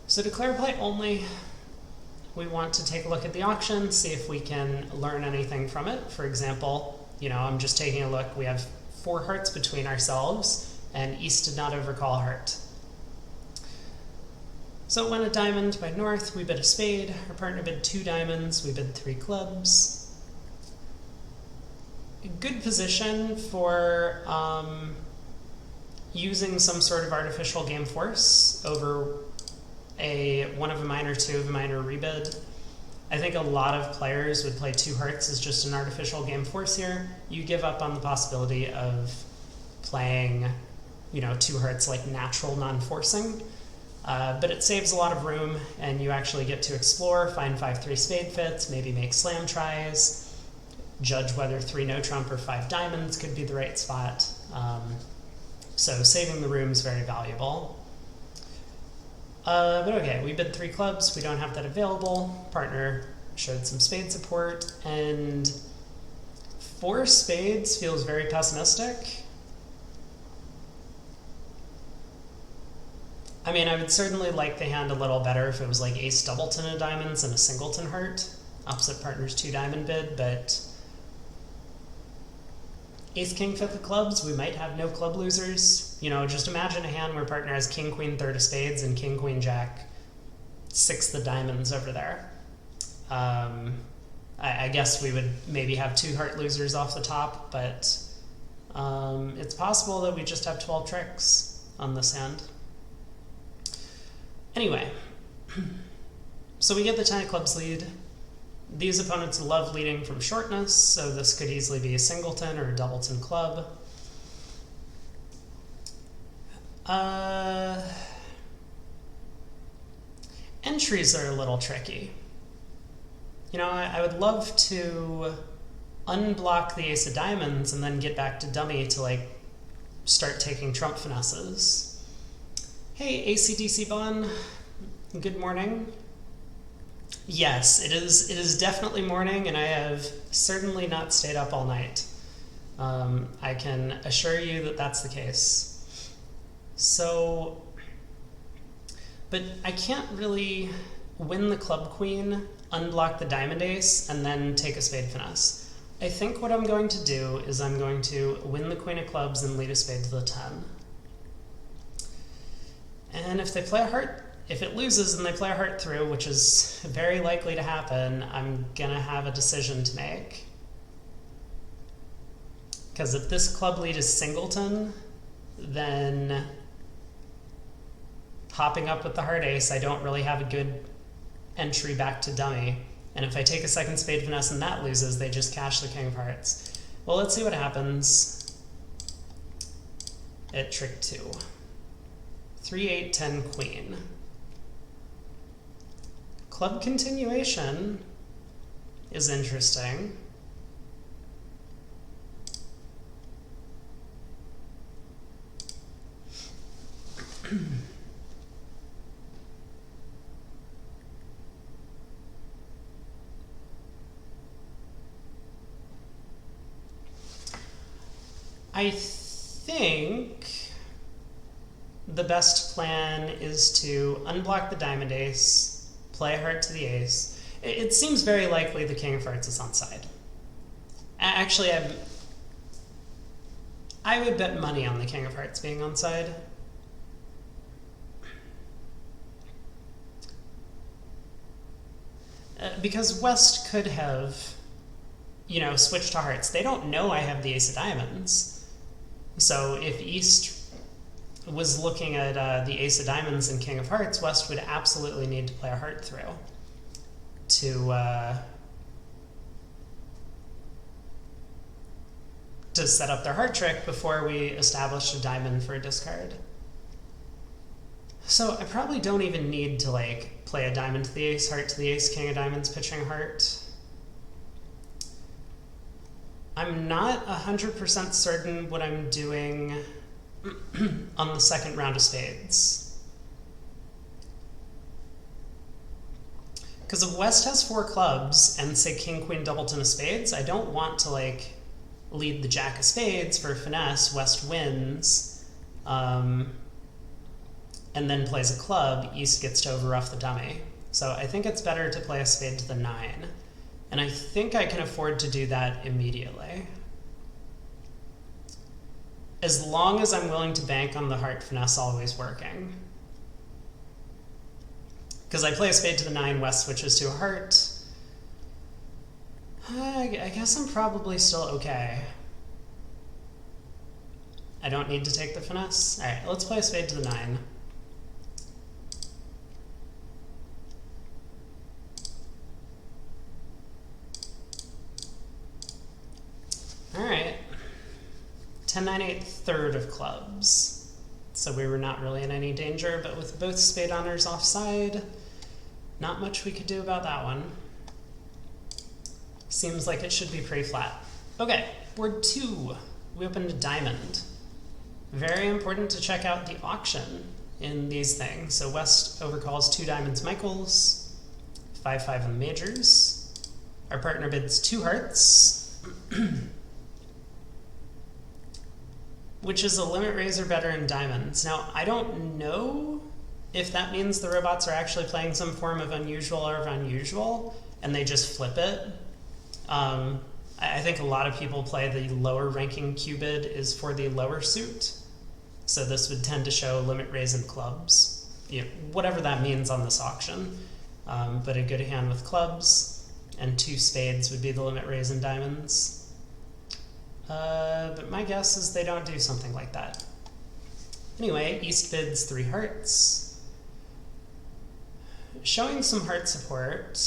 So declare play only. We want to take a look at the auction, see if we can learn anything from it. For example, I'm just taking a look. We have 4 hearts between ourselves, and East did not overcall heart. So it went a diamond by North, we bid a spade. Our partner bid 2 diamonds, we bid 3 clubs. A good position for using some sort of artificial game force over one of a minor, 2 of a minor rebid. I think a lot of players would play 2 hearts as just an artificial game force here. You give up on the possibility of playing, 2 hearts like natural non-forcing, but it saves a lot of room, and you actually get to explore, find 5-3 spade fits, maybe make slam tries, judge whether 3 no trump or 5 diamonds could be the right spot. So saving the room is very valuable. But okay, we bid 3 clubs, we don't have that available. Partner showed some spade support, and 4 spades feels very pessimistic. I mean, I would certainly like the hand a little better if it was like ace doubleton of diamonds and a singleton heart. Opposite partner's 2 diamond bid, but ace king 5th of clubs, we might have no club losers. Just imagine a hand where partner has king queen 3rd of spades and king queen jack 6th of diamonds over there. I guess we would maybe have 2 heart losers off the top, but it's possible that we just have 12 tricks on this hand. Anyway, so we get the 10 of clubs lead. These opponents love leading from shortness, so this could easily be a singleton or a doubleton club. Entries are a little tricky. I would love to unblock the ace of diamonds and then get back to dummy to start taking trump finesses. Hey, ACDC Bun, good morning. Yes, it is definitely morning, and I have certainly not stayed up all night. I can assure you that that's the case. So, but I can't really win the club queen, unblock the diamond ace, and then take a spade finesse. I think what I'm going to do is I'm going to win the queen of clubs and lead a spade to the 10. And if they play a heart, if it loses and they play a heart through, which is very likely to happen, I'm gonna have a decision to make. Because if this club lead is singleton, then hopping up with the heart ace, I don't really have a good entry back to dummy. And if I take a second spade finesse and that loses, they just cash the king of hearts. Well, let's see what happens at trick 2. 3, 8, 10, queen. Club continuation is interesting. I think the best plan is to unblock the diamond ace, play a heart to the ace. It seems very likely the king of hearts is onside. Actually, I would bet money on the king of hearts being onside. Because West could have, switched to hearts. They don't know I have the ace of diamonds. So if East was looking at the ace of diamonds and king of hearts, West would absolutely need to play a heart through to set up their heart trick before we establish a diamond for a discard. So I probably don't even need to play a diamond to the ace, heart to the ace, king of diamonds, pitching heart. I'm not 100% certain what I'm doing on the second round of spades. Because if West has 4 clubs and say king, queen, doubleton of spades, I don't want to lead the jack of spades for finesse. West wins. And and then plays a club, East gets to overruff the dummy. So I think it's better to play a spade to the 9. And I think I can afford to do that immediately. As long as I'm willing to bank on the heart finesse always working. Because I play a spade to the 9, West switches to a heart. I guess I'm probably still okay. I don't need to take the finesse. Alright, let's play a spade to the 9. Alright. 10, 9, 8, third of clubs. So we were not really in any danger, but with both spade honors offside, not much we could do about that one. Seems like it should be pretty flat. Okay, board 2. We opened a diamond. Very important to check out the auction in these things. So West overcalls 2 diamonds Michaels, 5-5 in the majors. Our partner bids 2 hearts, which is a limit raiser better in diamonds. Now, I don't know if that means the robots are actually playing some form of unusual or of unusual, and they just flip it. I think a lot of people play the lower ranking Q-bid is for the lower suit. So this would tend to show limit raise in clubs, you know, whatever that means on this auction. But a good hand with clubs and 2 spades would be the limit raise in diamonds. But my guess is they don't do something like that. Anyway, East bids 3 hearts. Showing some heart support,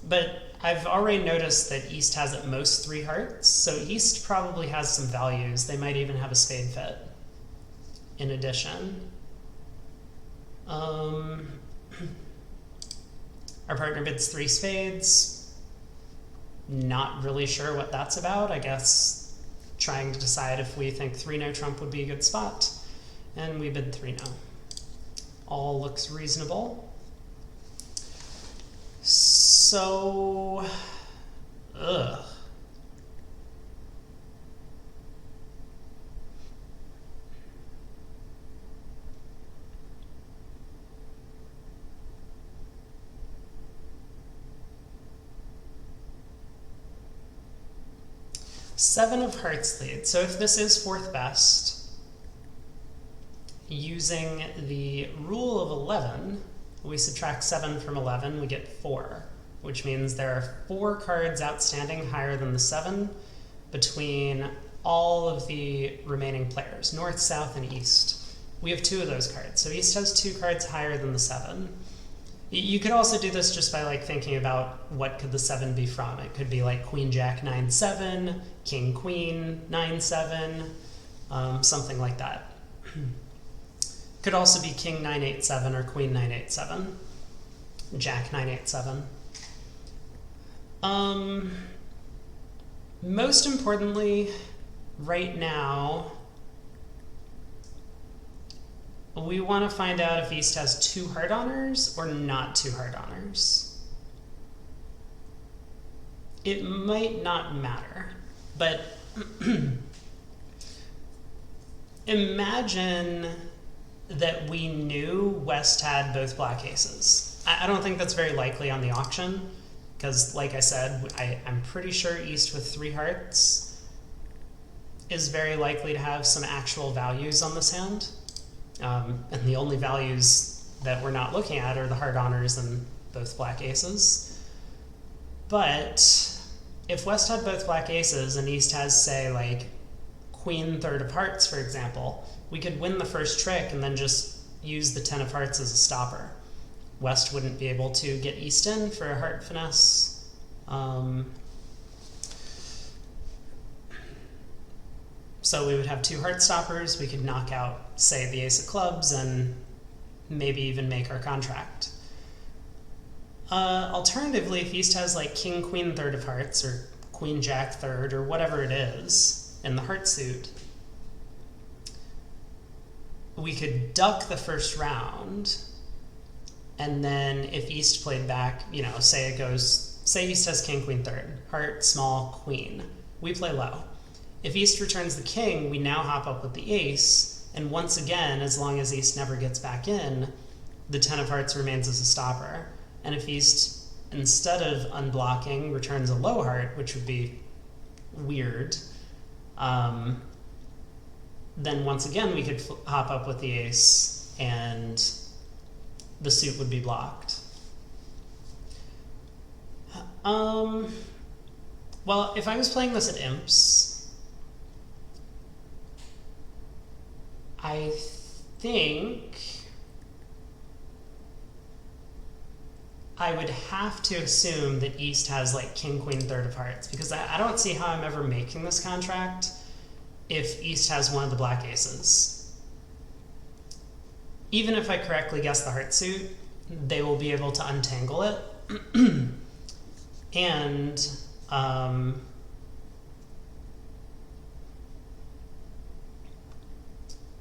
but I've already noticed that East has at most 3 hearts, so East probably has some values. They might even have a spade fit in addition. Our partner bids 3 spades. Not really sure what that's about. I guess trying to decide if we think 3 no trump would be a good spot. And we bid 3 no. All looks reasonable. So, 7 of hearts lead. So if this is 4th best, using the rule of 11, we subtract 7 from 11, we get 4, which means there are 4 cards outstanding higher than the 7 between all of the remaining players, north, south, and east. We have 2 of those cards, so east has 2 cards higher than the 7. You could also do this just by like thinking about what could the 7 be from. It could be like queen, jack, 9-7, king, queen, 9-7, something like that. Could also be king 9-8-7 or queen 9-8-7, jack 9-8-7. Most importantly, right now, we want to find out if East has 2 heart honors or not 2 heart honors. It might not matter, but imagine that we knew West had both black aces. I don't think that's very likely on the auction, because like I said, I'm pretty sure East with 3 hearts is very likely to have some actual values on this hand. And the only values that we're not looking at are the heart honors and both black aces. But if West had both black aces and East has, say, like queen 3rd of hearts, for example, we could win the first trick and then just use the 10 of hearts as a stopper. West wouldn't be able to get East in for a heart finesse. So we would have 2 heart stoppers. We could knock out, say, the ace of clubs and maybe even make our contract. Alternatively, if East has like king, queen 3rd of hearts or queen, jack 3rd or whatever it is in the heart suit, we could duck the first round, and then if East played back, you know, say East has king, queen 3rd, heart, small, queen. We play low. If East returns the king, we now hop up with the ace, And once again, as long as East never gets back in, the 10 of hearts remains as a stopper. And if East, instead of unblocking, returns a low heart, which would be weird, then once again we could hop up with the ace and the suit would be blocked. Well, if I was playing this at Imps, I think I would have to assume that East has like king, queen, third of hearts, because I don't see how I'm ever making this contract if East has one of the black aces. Even if I correctly guess the heart suit, they will be able to untangle it and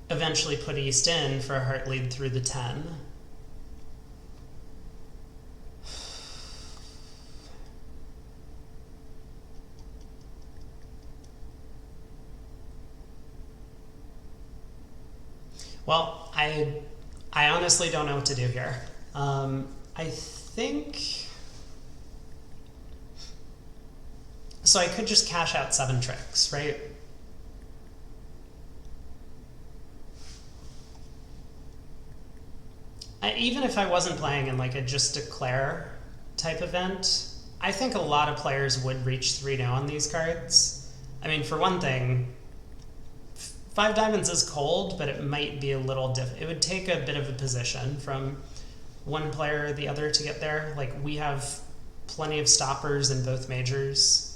eventually put East in for a heart lead through the 10. Well, I honestly don't know what to do here. I think... So I could just cash out 7 tricks, right? Even if I wasn't playing in like a just declare type event, I think a lot of players would reach 3-0 on these cards. I mean, for one thing, 5 diamonds is cold, but it might be a little it would take a bit of a position from one player or the other to get there. Like, we have plenty of stoppers in both majors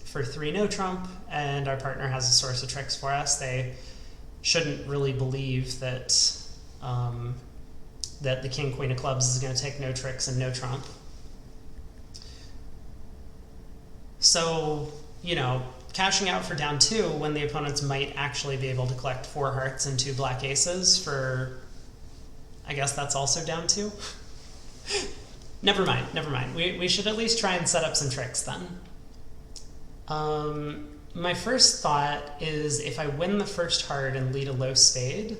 for 3 no trump, and our partner has a source of tricks for us. They shouldn't really believe that that the king, queen of clubs is going to take no tricks and no trump. So, you know, cashing out for down 2 when the opponents might actually be able to collect 4 hearts and 2 black aces for, I guess that's also down 2. Never mind. We should at least try and set up some tricks then. My first thought is if I win the first heart and lead a low spade,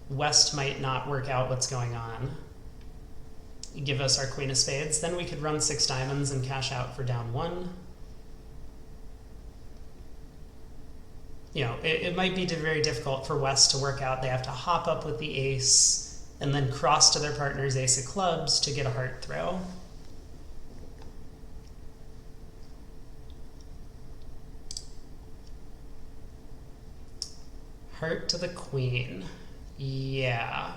West might not work out what's going on. Give us our queen of spades, then we could run 6 diamonds and cash out for down 1. You know, it might be very difficult for West to work out. They have to hop up with the ace and then cross to their partner's ace of clubs to get a heart throw. Heart to the queen. Yeah.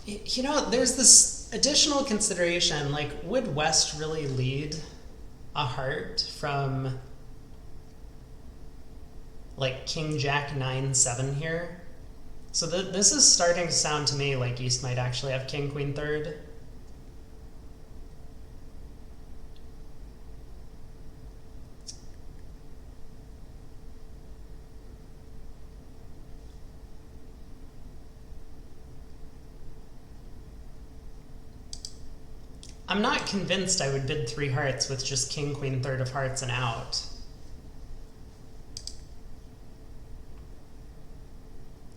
You know, there's this additional consideration, like, would West really lead a heart from like king jack 9-7 here? So this is starting to sound to me like East might actually have king queen third. I'm not convinced I would bid 3 hearts with just king, queen, third of hearts and out.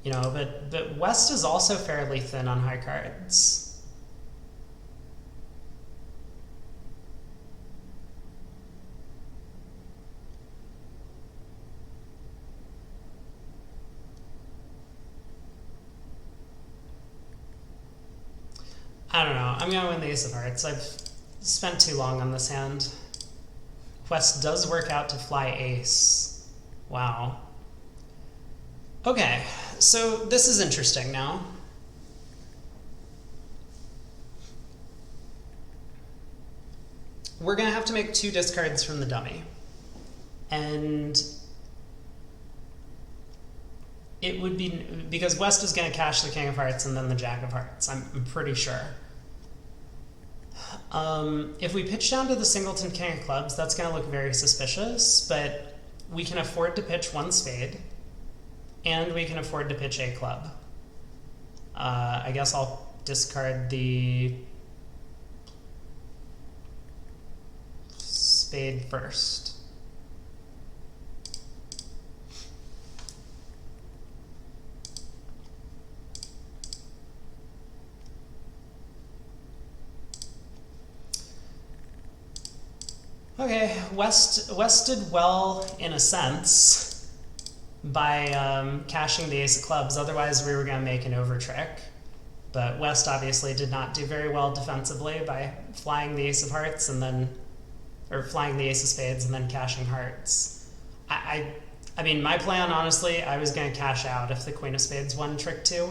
You know, but West is also fairly thin on high cards. I don't know. I'm going to win the ace of hearts. I've spent too long on this hand. West does work out to fly ace. Wow. Okay, so this is interesting now. We're going to have to make 2 discards from the dummy. And it would be, because West is going to cash the king of hearts and then the jack of hearts, I'm pretty sure. If we pitch down to the singleton king of clubs, that's going to look very suspicious, but we can afford to pitch 1 spade, and we can afford to pitch a club. I guess I'll discard the... spade first. Okay, West did well in a sense by cashing the ace of clubs. Otherwise, we were going to make an over trick. But West obviously did not do very well defensively by flying the ace of hearts and then, or flying the ace of spades and then cashing hearts. I mean, my plan, honestly, I was going to cash out if the queen of spades won trick 2.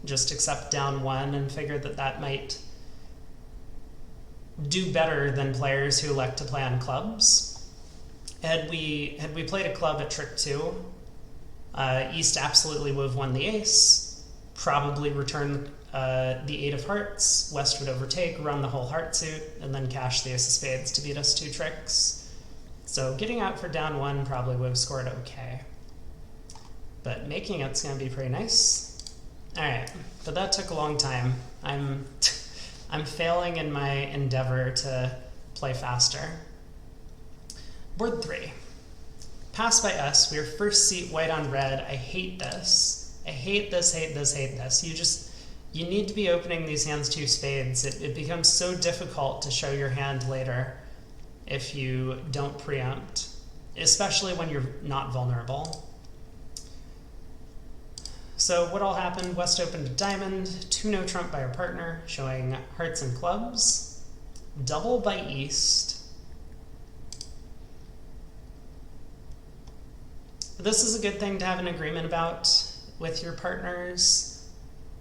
Just accept down 1 and figure that that might do better than players who elect to play on clubs. Had we played a club at trick 2, East absolutely would have won the ace, probably return the 8 of hearts, West would overtake, run the whole heart suit, and then cash the ace of spades to beat us 2 tricks. So getting out for down 1 probably would have scored okay. But making it's going to be pretty nice. Alright, but that took a long time. I'm failing in my endeavor to play faster. Board 3. Pass by us. We are first seat white on red. I hate this. I hate this, hate this, hate this. You need to be opening these hands 2 spades. It becomes so difficult to show your hand later if you don't preempt, especially when you're not vulnerable. So what all happened? West opened a diamond, 2-no trump by our partner, showing hearts and clubs, double by East. This is a good thing to have an agreement about with your partners.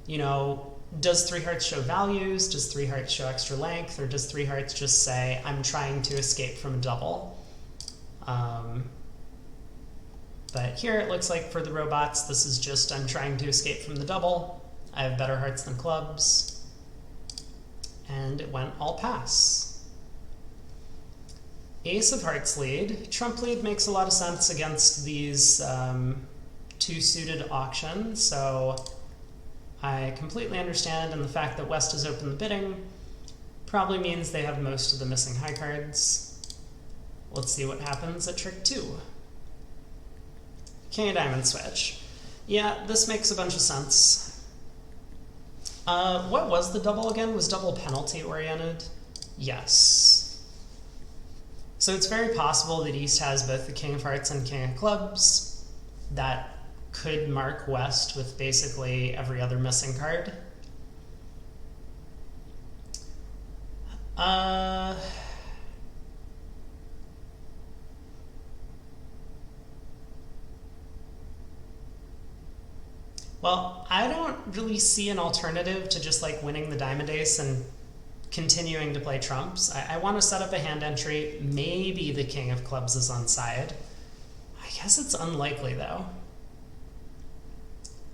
You know, does 3 hearts show values? Does 3 hearts show extra length? Or does 3 hearts just say, I'm trying to escape from a double? But here it looks like for the robots, this is just, I'm trying to escape from the double. I have better hearts than clubs. And it went all pass. Ace of hearts lead. Trump lead makes a lot of sense against these 2 suited auctions, so I completely understand, and the fact that West has opened the bidding probably means they have most of the missing high cards. Let's see what happens at trick 2. King of diamond switch. Yeah, this makes a bunch of sense. What was the double again? Was double penalty oriented? Yes. So it's very possible that East has both the king of hearts and king of clubs. That could mark West with basically every other missing card. Well, I don't really see an alternative to just like winning the diamond ace and continuing to play trumps. I want to set up a hand entry. Maybe the king of clubs is on side. I guess it's unlikely though.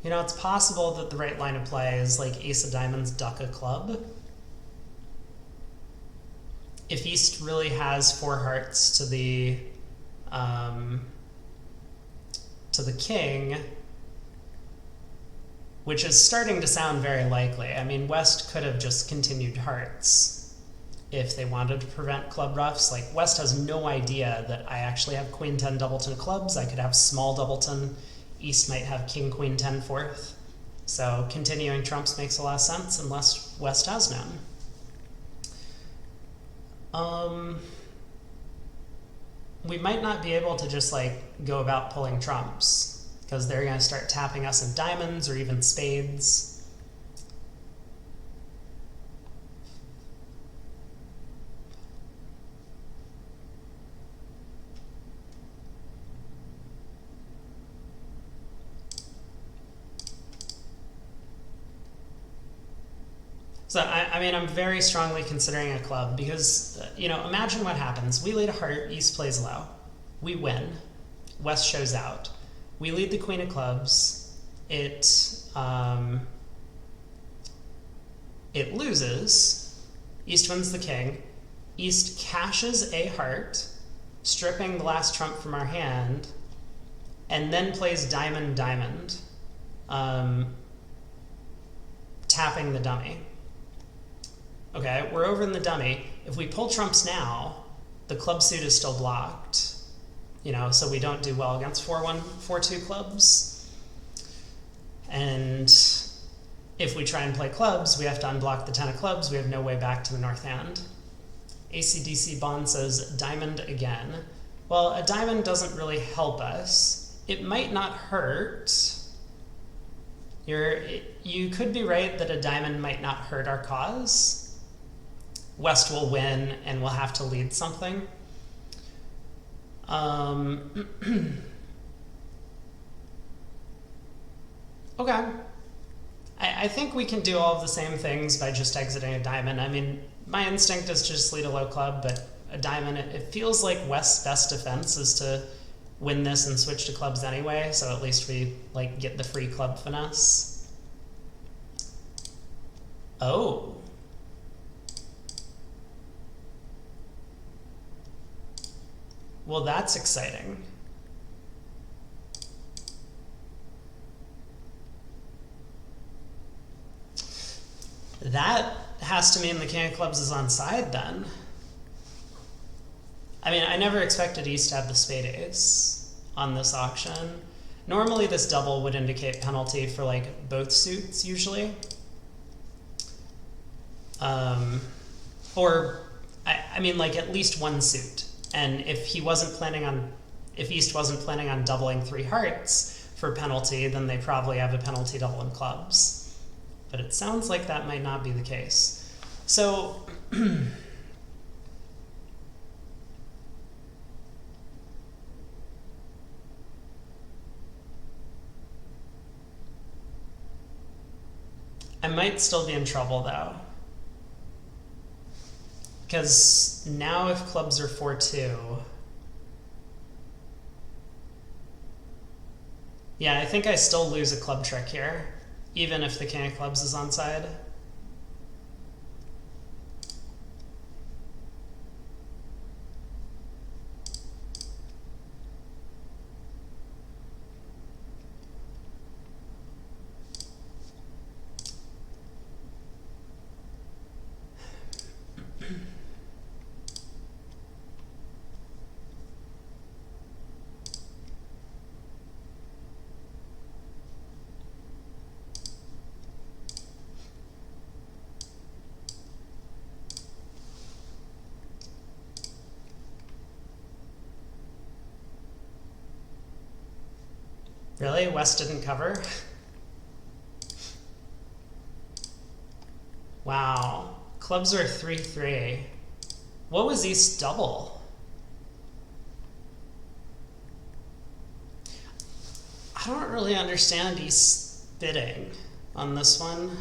You know, it's possible that the right line of play is like ace of diamonds, duck a club. If East really has 4 hearts to the king, which is starting to sound very likely. I mean, West could have just continued hearts if they wanted to prevent club ruffs. Like, West has no idea that I actually have queen 10 doubleton clubs. I could have small doubleton. East might have king queen 10 fourth. So continuing trumps makes a lot of sense unless West has none. We might not be able to just like go about pulling trumps, because they're going to start tapping us in diamonds or even spades. So, I mean, I'm very strongly considering a club because, you know, imagine what happens. We lead a heart, East plays low. We win. West shows out. We lead the queen of clubs. It loses. East wins the king. East cashes a heart, stripping the last trump from our hand, and then plays diamond, diamond, tapping the dummy. Okay, we're over in the dummy. If we pull trumps now, the club suit is still blocked, you know, so we don't do well against 4-1, 4-2 clubs. And if we try and play clubs, we have to unblock the 10 of clubs. We have no way back to the north hand. ACDC Bond says diamond again. Well, a diamond doesn't really help us. It might not hurt. You could be right that a diamond might not hurt our cause. West will win and we'll have to lead something. Okay. I think we can do all of the same things by just exiting a diamond. I mean, my instinct is to just lead a low club, but a diamond, it feels like West's best defense is to win this and switch to clubs anyway, so at least we like get the free club finesse. Oh. Well, that's exciting. That has to mean the king of clubs is on side then. I mean, I never expected East to have the spade ace on this auction. Normally this double would indicate penalty for like both suits usually. Or, I mean like at least one suit. And if East wasn't planning on doubling 3 hearts for penalty, then they probably have a penalty double in clubs. But it sounds like that might not be the case. So, I might still be in trouble though. Because now if clubs are 4-2, yeah, I think I still lose a club trick here, even if the king of clubs is on side. Really? West didn't cover? Wow. Clubs are 3-3. What was East double? I don't really understand East's bidding on this one.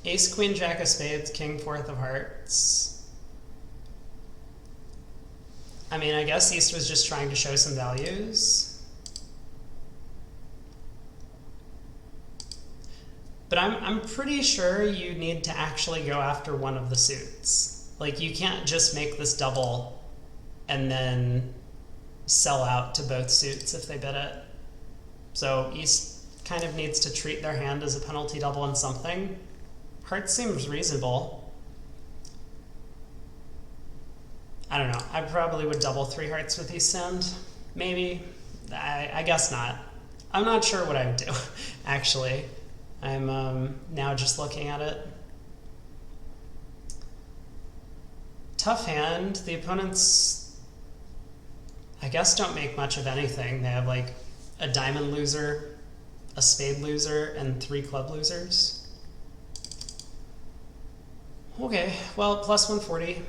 Ace, queen, jack of spades, king, 4th of hearts. I mean, I guess East was just trying to show some values. But I'm pretty sure you need to actually go after one of the suits. Like, you can't just make this double and then sell out to both suits if they bid it. So East kind of needs to treat their hand as a penalty double in something. Hearts seems reasonable. I don't know. I probably would double 3 hearts with East End. Maybe. I guess not. I'm not sure what I would do, actually. I'm now just looking at it. Tough hand. The opponents, I guess, don't make much of anything. They have like a diamond loser, a spade loser, and 3 club losers. Okay, well, plus 140.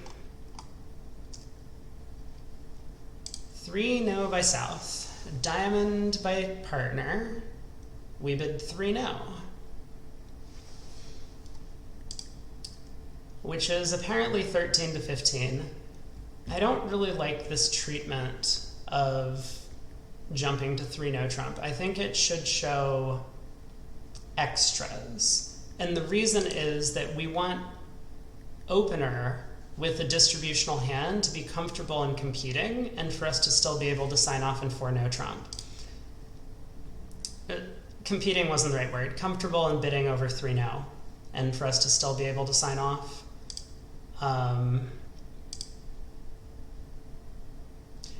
3 no by South. Diamond by partner. We bid 3 no. Which is apparently 13-15. I don't really like this treatment of jumping to 3 no trump. I think it should show extras. And the reason is that we want opener with a distributional hand to be comfortable in competing and for us to still be able to sign off in 4 no trump. Competing wasn't the right word. Comfortable in bidding over 3 no and for us to still be able to sign off.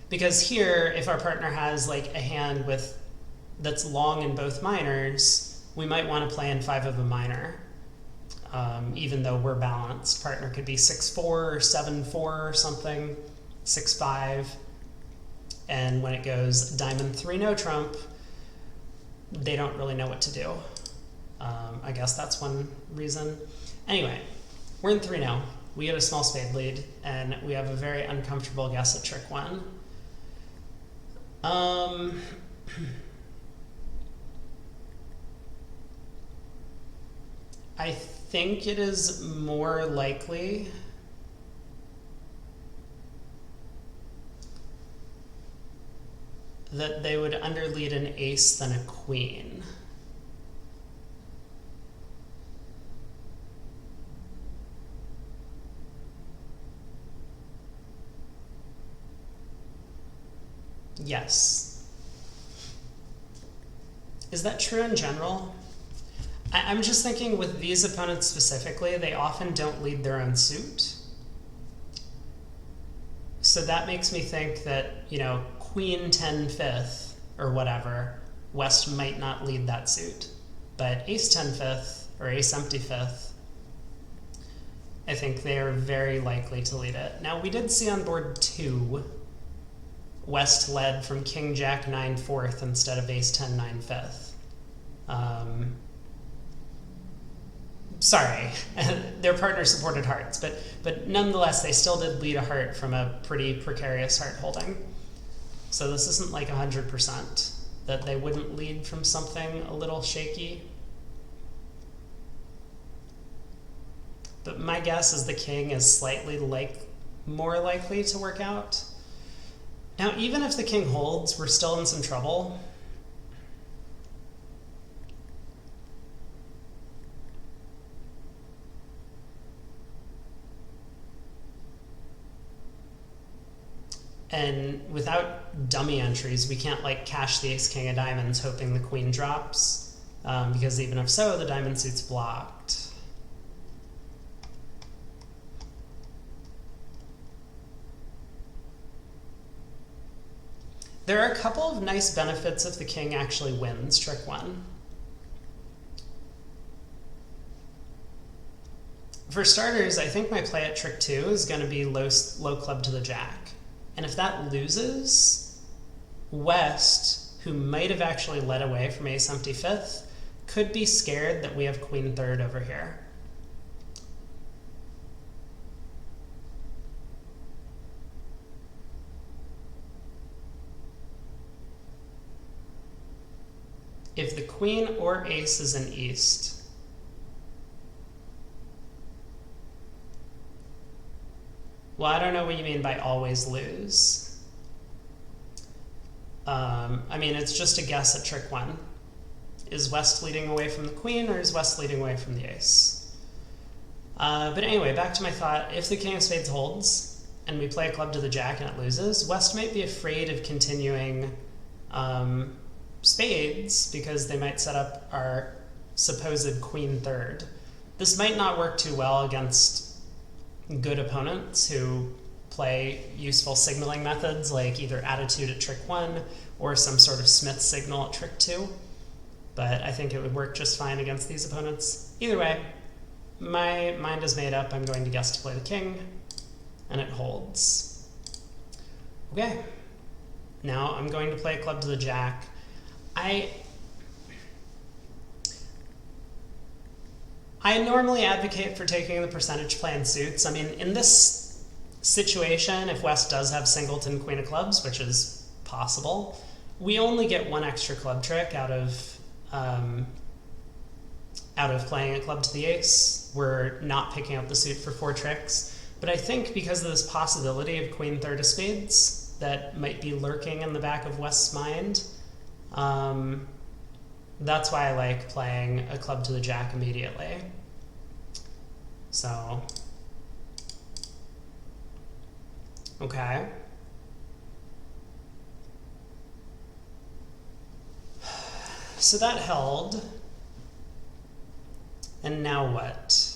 Because here, if our partner has like a hand with that's long in both minors, we might want to play in 5 of a minor. Even though we're balanced, partner could be 6-4 or 7-4 or something, 6-5. And when it goes diamond 3 no trump, they don't really know what to do. I guess that's one reason. Anyway, we're in 3 now. We get a small spade lead, and we have a very uncomfortable guess at trick 1. I think it is more likely that they would underlead an ace than a queen. Yes. Is that true in general? I'm just thinking with these opponents specifically, they often don't lead their own suit. So that makes me think that, you know, queen 10 fifth or whatever, West might not lead that suit. But ace 10 fifth or ace empty fifth, I think they are very likely to lead it. Now, we did see on board 2, West led from king jack 9 fourth instead of ace 10 9 fifth. Sorry, their partner supported hearts, but nonetheless, they still did lead a heart from a pretty precarious heart holding. So this isn't like 100% that they wouldn't lead from something a little shaky. But my guess is the king is slightly more likely to work out. Now, even if the king holds, we're still in some trouble. And without dummy entries, we can't like cash the ace king of diamonds hoping the queen drops, because even if so, the diamond suit's blocked. There are a couple of nice benefits if the king actually wins trick 1. For starters, I think my play at trick 2 is going to be low club to the jack. And if that loses, West, who might have actually led away from ace empty fifth, could be scared that we have queen 3rd over here. If the queen or ace is in east, well, I don't know what you mean by always lose. I mean, it's just a guess at trick 1. Is West leading away from the queen, or is West leading away from the ace? But anyway, back to my thought. If the king of spades holds, and we play a club to the jack and it loses, West might be afraid of continuing spades, because they might set up our supposed queen 3rd. This might not work too well against good opponents who play useful signaling methods like either attitude at trick 1 or some sort of Smith signal at trick 2. But I think it would work just fine against these opponents. Either way, my mind is made up. I'm going to guess to play the king, and it holds. Okay, now I'm going to play a club to the jack. I normally advocate for taking the percentage play in suits. I mean, in this situation, if West does have singleton queen of clubs, which is possible, we only get 1 extra club trick out of playing a club to the ace. We're not picking up the suit for 4 tricks. But I think because of this possibility of queen 3rd of spades that might be lurking in the back of West's mind, that's why I like playing a club to the jack immediately. So, okay. So that held. And now what?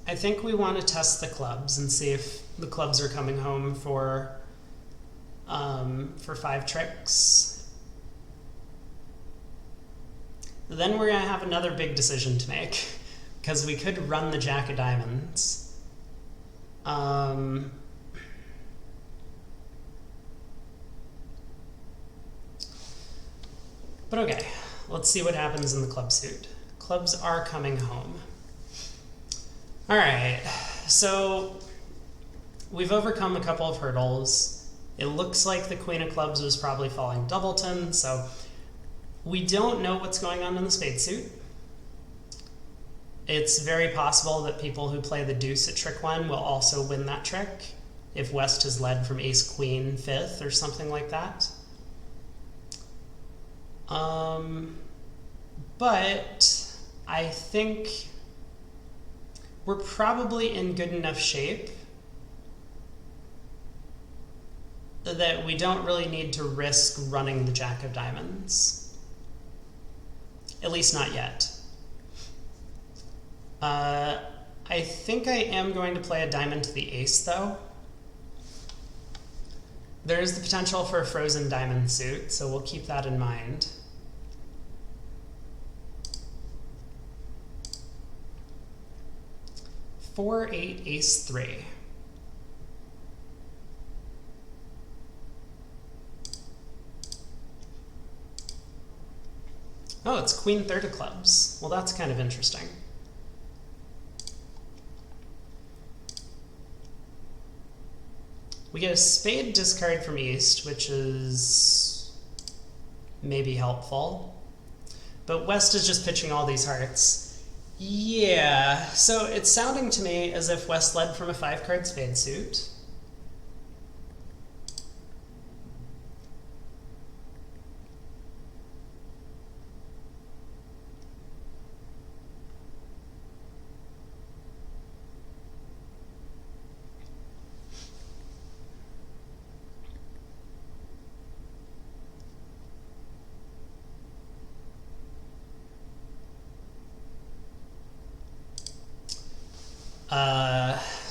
I think we want to test the clubs and see if the clubs are coming home for 5 tricks. Then we're going to have another big decision to make, because we could run the Jack of Diamonds. But okay, let's see what happens in the club suit. Clubs are coming home. All right, so we've overcome a couple of hurdles. It looks like the Queen of Clubs was probably falling doubleton, so we don't know what's going on in the spade suit. It's very possible that people who play the deuce at trick 1 will also win that trick if West has led from ace queen 5th or something like that. But I think we're probably in good enough shape that we don't really need to risk running the Jack of Diamonds. At least not yet. I think I am going to play a diamond to the ace, though. There is the potential for a frozen diamond suit, so we'll keep that in mind. Four, 8, ace 3. Oh, it's queen 3rd of clubs. Well, that's kind of interesting. We get a spade discard from east, which is maybe helpful. But West is just pitching all these hearts. Yeah, so it's sounding to me as if West led from a 5-card spade suit.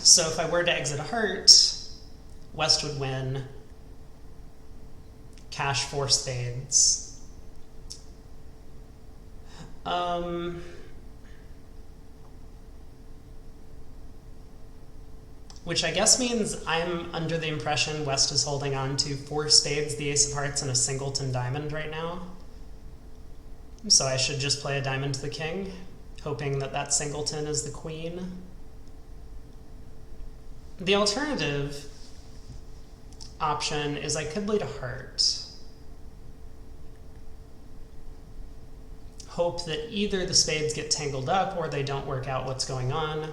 So if I were to exit a heart, West would win, cash 4 spades. Which I guess means I'm under the impression West is holding on to 4 spades, the ace of hearts, and a singleton diamond right now. So I should just play a diamond to the king, hoping that that singleton is the queen. The alternative option is I could lead a heart. Hope that either the spades get tangled up or they don't work out what's going on.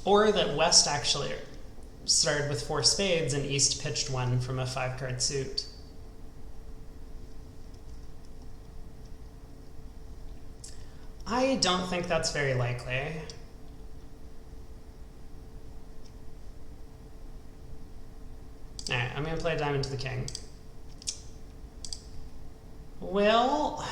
Or that West actually started with 4 spades and East pitched 1 from a 5-card suit. I don't think that's very likely. Alright, I'm going to play a diamond to the king. Well,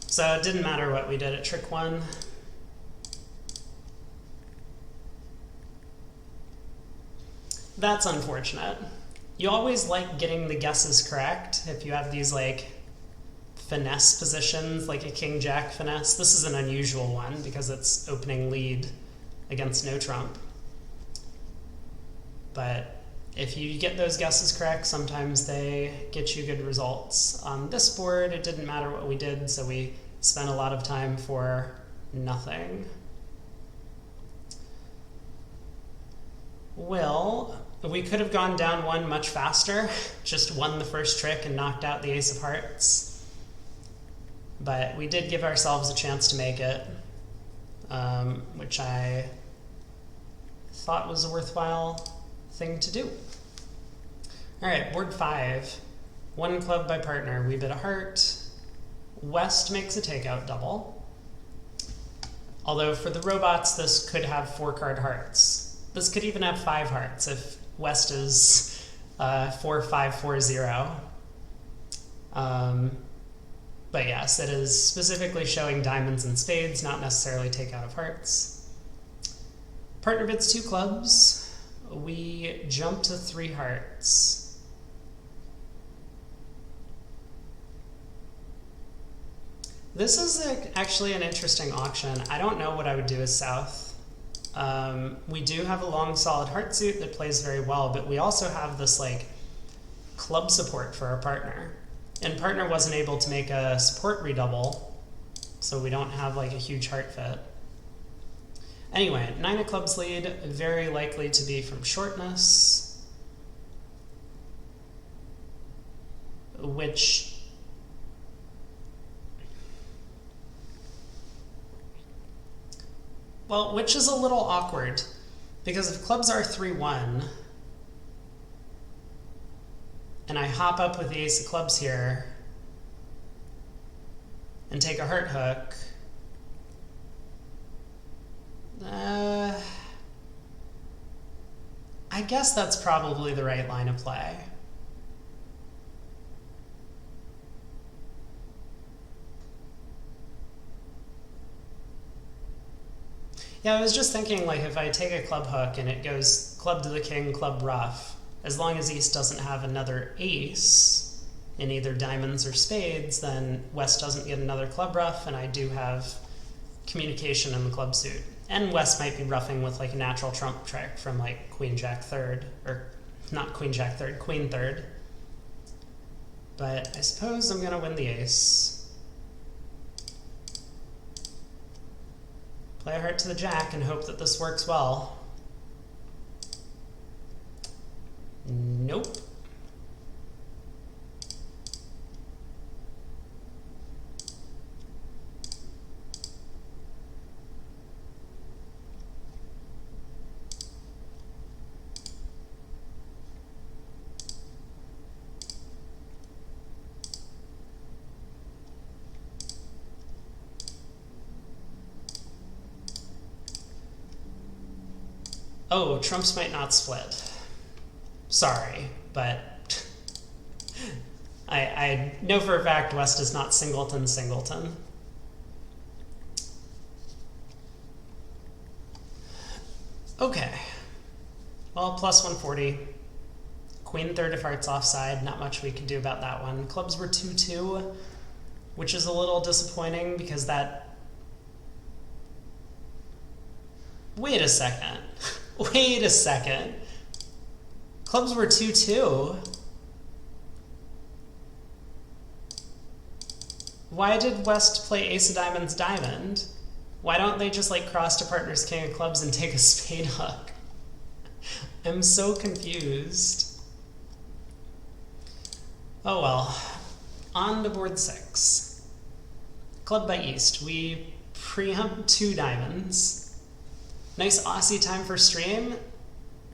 so it didn't matter what we did at trick 1. That's unfortunate. You always like getting the guesses correct if you have these like finesse positions, like a king-jack finesse. This is an unusual one because it's opening lead against no trump. But if you get those guesses correct, sometimes they get you good results. On this board, it didn't matter what we did, so we spent a lot of time for nothing. Well, we could have gone down 1 much faster, just won the first trick and knocked out the ace of hearts. But we did give ourselves a chance to make it. which I thought was a worthwhile thing to do. All right, board 5. 1 club by partner. We bid a heart. West makes a takeout double. Although for the robots, this could have 4-card hearts. This could even have 5 hearts if West is 4-5-4-0. But yes, it is specifically showing diamonds and spades, not necessarily takeout of hearts. Partner bids 2 clubs. We jump to 3 hearts. This is actually an interesting auction. I don't know what I would do as South. We do have a long solid heart suit that plays very well, but we also have this like club support for our partner. And partner wasn't able to make a support redouble, so we don't have like a huge heart fit. Anyway, 9 of clubs lead, very likely to be from shortness, which is a little awkward, because if clubs are 3-1, and I hop up with the ace of clubs here, and take a heart hook, I guess that's probably the right line of play. Yeah, I was just thinking, like, if I take a club hook and it goes club to the king, club rough, as long as East doesn't have another ace in either diamonds or spades, then West doesn't get another club rough, and I do have communication in the club suit. And West might be roughing with like a natural trump trick from like queen jack third, or not queen jack third, queen third. But I suppose I'm gonna win the ace. Play a heart to the jack and hope that this works well. Nope. Oh, trumps might not split. Sorry, but I know for a fact West is not singleton singleton. Okay. Well, plus 140. Queen third of hearts offside. Not much we can do about that one. Clubs were 2-2, which is a little disappointing because that... Wait a second. Wait a second. Clubs were 2-2. Why did West play ace of diamonds diamond? Why don't they just like cross to partner's king of clubs and take a spade hook? I'm so confused. Oh well. On to board 6. Club by East. We preempt 2 diamonds. Nice Aussie time for stream.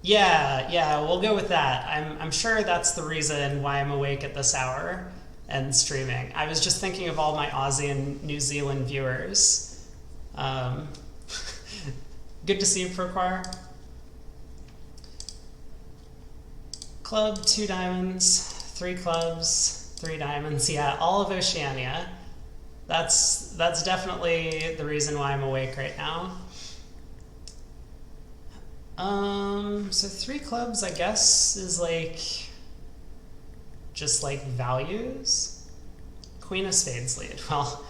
Yeah, we'll go with that. I'm sure that's the reason why I'm awake at this hour and streaming. I was just thinking of all my Aussie and New Zealand viewers. Good to see you, Proquar. Club, 2 diamonds, 3 clubs, 3 diamonds. Yeah, all of Oceania. That's definitely the reason why I'm awake right now. So 3 clubs, I guess, is like, just like values. Queen of spades lead. Well,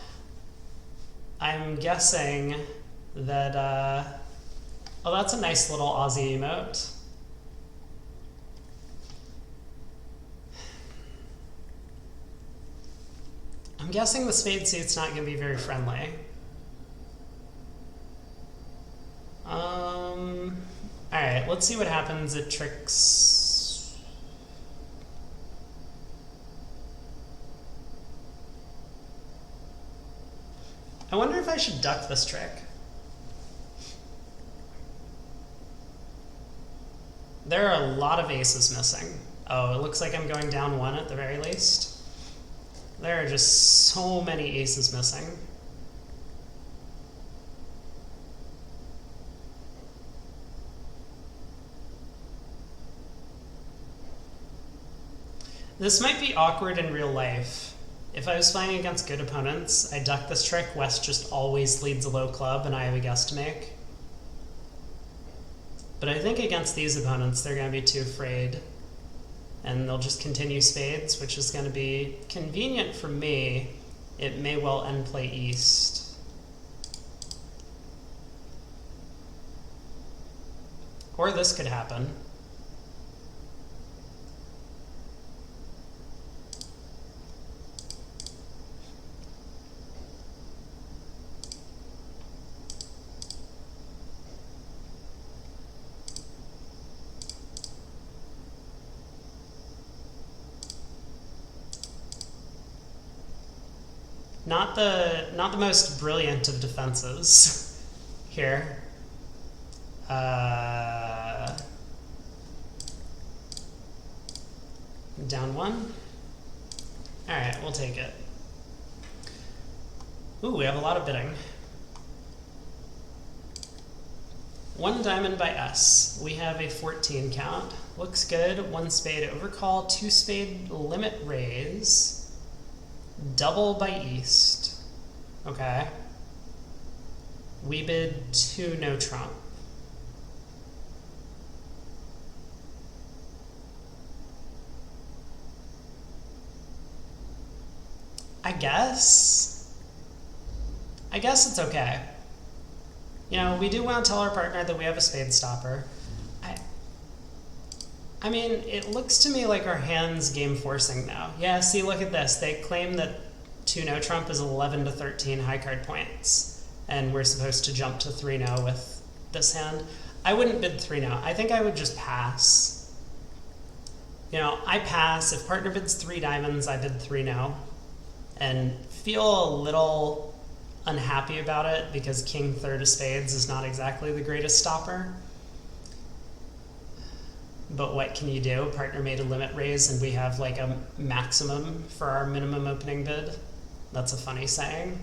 I'm guessing that, oh, that's a nice little Aussie emote. I'm guessing the spade suit's not going to be very friendly. Alright, let's see what happens at tricks. I wonder if I should duck this trick. There are a lot of aces missing. Oh, it looks like I'm going down one at the very least. There are just so many aces missing. This might be awkward in real life. If I was playing against good opponents, I duck this trick, West just always leads a low club, and I have a guess to make. But I think against these opponents, they're going to be too afraid. And they'll just continue spades, which is going to be convenient for me. It may well end play east. Or this could happen. Not the most brilliant of defenses here. Down one. All right, we'll take it. Ooh, we have a lot of bidding. One diamond by S. We have a 14 count. Looks good. One spade overcall, two spade limit raise. Double by east. Okay. We bid two no trump. I guess it's okay. You know, we do want to tell our partner that we have a spade stopper. I mean, it looks to me like our hand's game forcing now. Yeah, see, look at this. They claim that 2 no trump is 11 to 13 high card points, and we're supposed to jump to 3 no with this hand. I wouldn't bid 3 no. I think I would just pass. You know, I pass. If partner bids 3 diamonds, I bid 3 no, and feel a little unhappy about it because king third of spades is not exactly the greatest stopper. But what can you do? Partner made a limit raise and we have like a maximum for our minimum opening bid. That's a funny saying.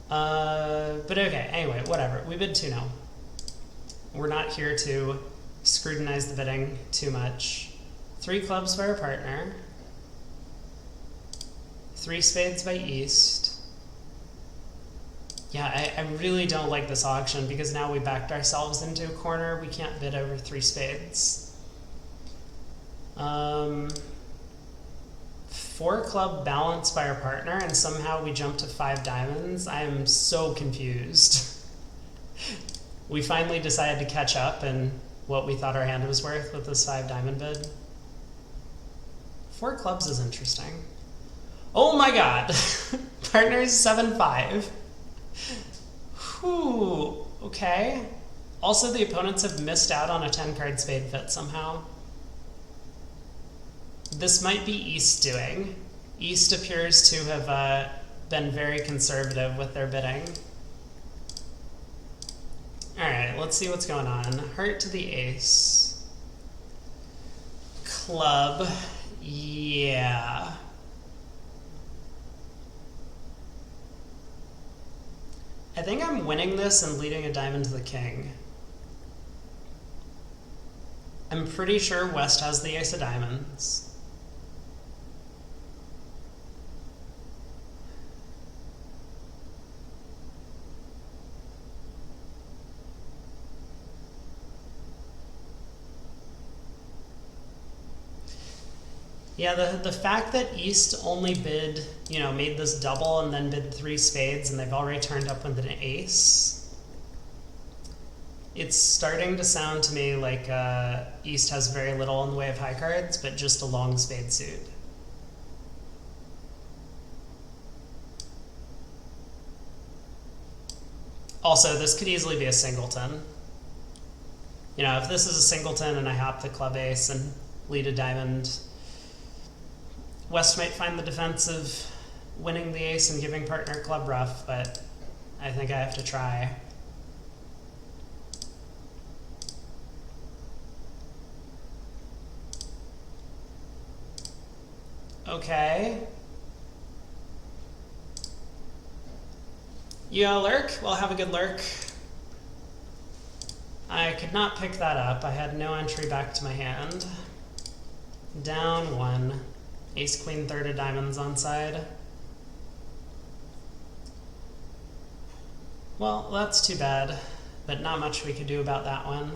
But okay, anyway, whatever. We bid 2 no. We're not here to scrutinize the bidding too much. 3 clubs by our partner. 3 spades by east. Yeah, I really don't like this auction because now we backed ourselves into a corner. We can't bid over 3 spades. 4 club balance by our partner, and somehow we jump to 5 diamonds. I am so confused. We finally decided to catch up and what we thought our hand was worth with this 5 diamond bid. 4 clubs is interesting. Oh my god! Partner is 7-5. Whew, okay. Also, the opponents have missed out on a 10-card spade fit somehow. This might be East doing. East appears to have been very conservative with their bidding. Alright, let's see what's going on. Heart to the ace. Club. Yeah. I think I'm winning this and leading a diamond to the king. I'm pretty sure West has the ace of diamonds. Yeah, the fact that East only bid, you know, made this double and then bid 3 spades and they've already turned up with an ace, it's starting to sound to me like East has very little in the way of high cards, but just a long spade suit. Also, this could easily be a singleton. You know, if this is a singleton and I hop the club ace and lead a diamond, West might find the defense of winning the ace and giving partner club rough, but I think I have to try. Okay. You got a lurk? Well, have a good lurk. I could not pick that up. I had no entry back to my hand. Down one. Ace, queen, third of diamonds on side. Well, that's too bad, but not much we could do about that one.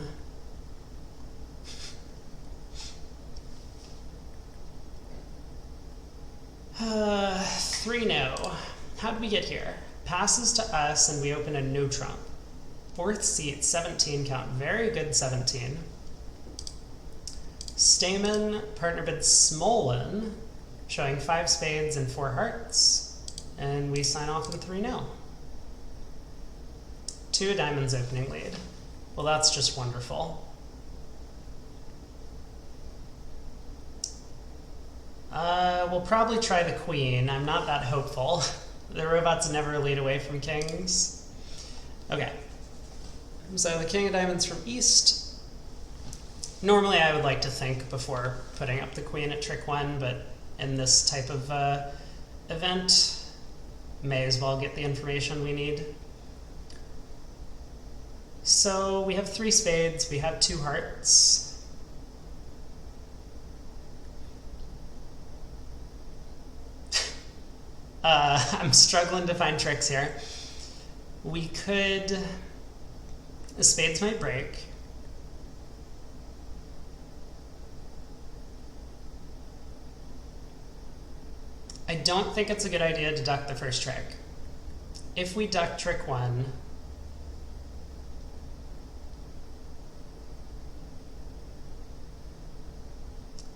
Three no. How did we get here? Passes to us and we open a no trump. Fourth seat, 17 count. Very good 17. Stamen, partner bid Smolin, showing 5 spades and 4 hearts. And we sign off in 3-0. 2 of diamonds opening lead. Well, that's just wonderful. We'll probably try the queen. I'm not that hopeful. The robots never lead away from kings. Okay. So the king of diamonds from east. Normally I would like to think before putting up the queen at trick 1, but in this type of event, may as well get the information we need. So we have 3 spades, we have 2 hearts. I'm struggling to find tricks here. We could... The spades might break. I don't think it's a good idea to duck the first trick. If we duck trick 1,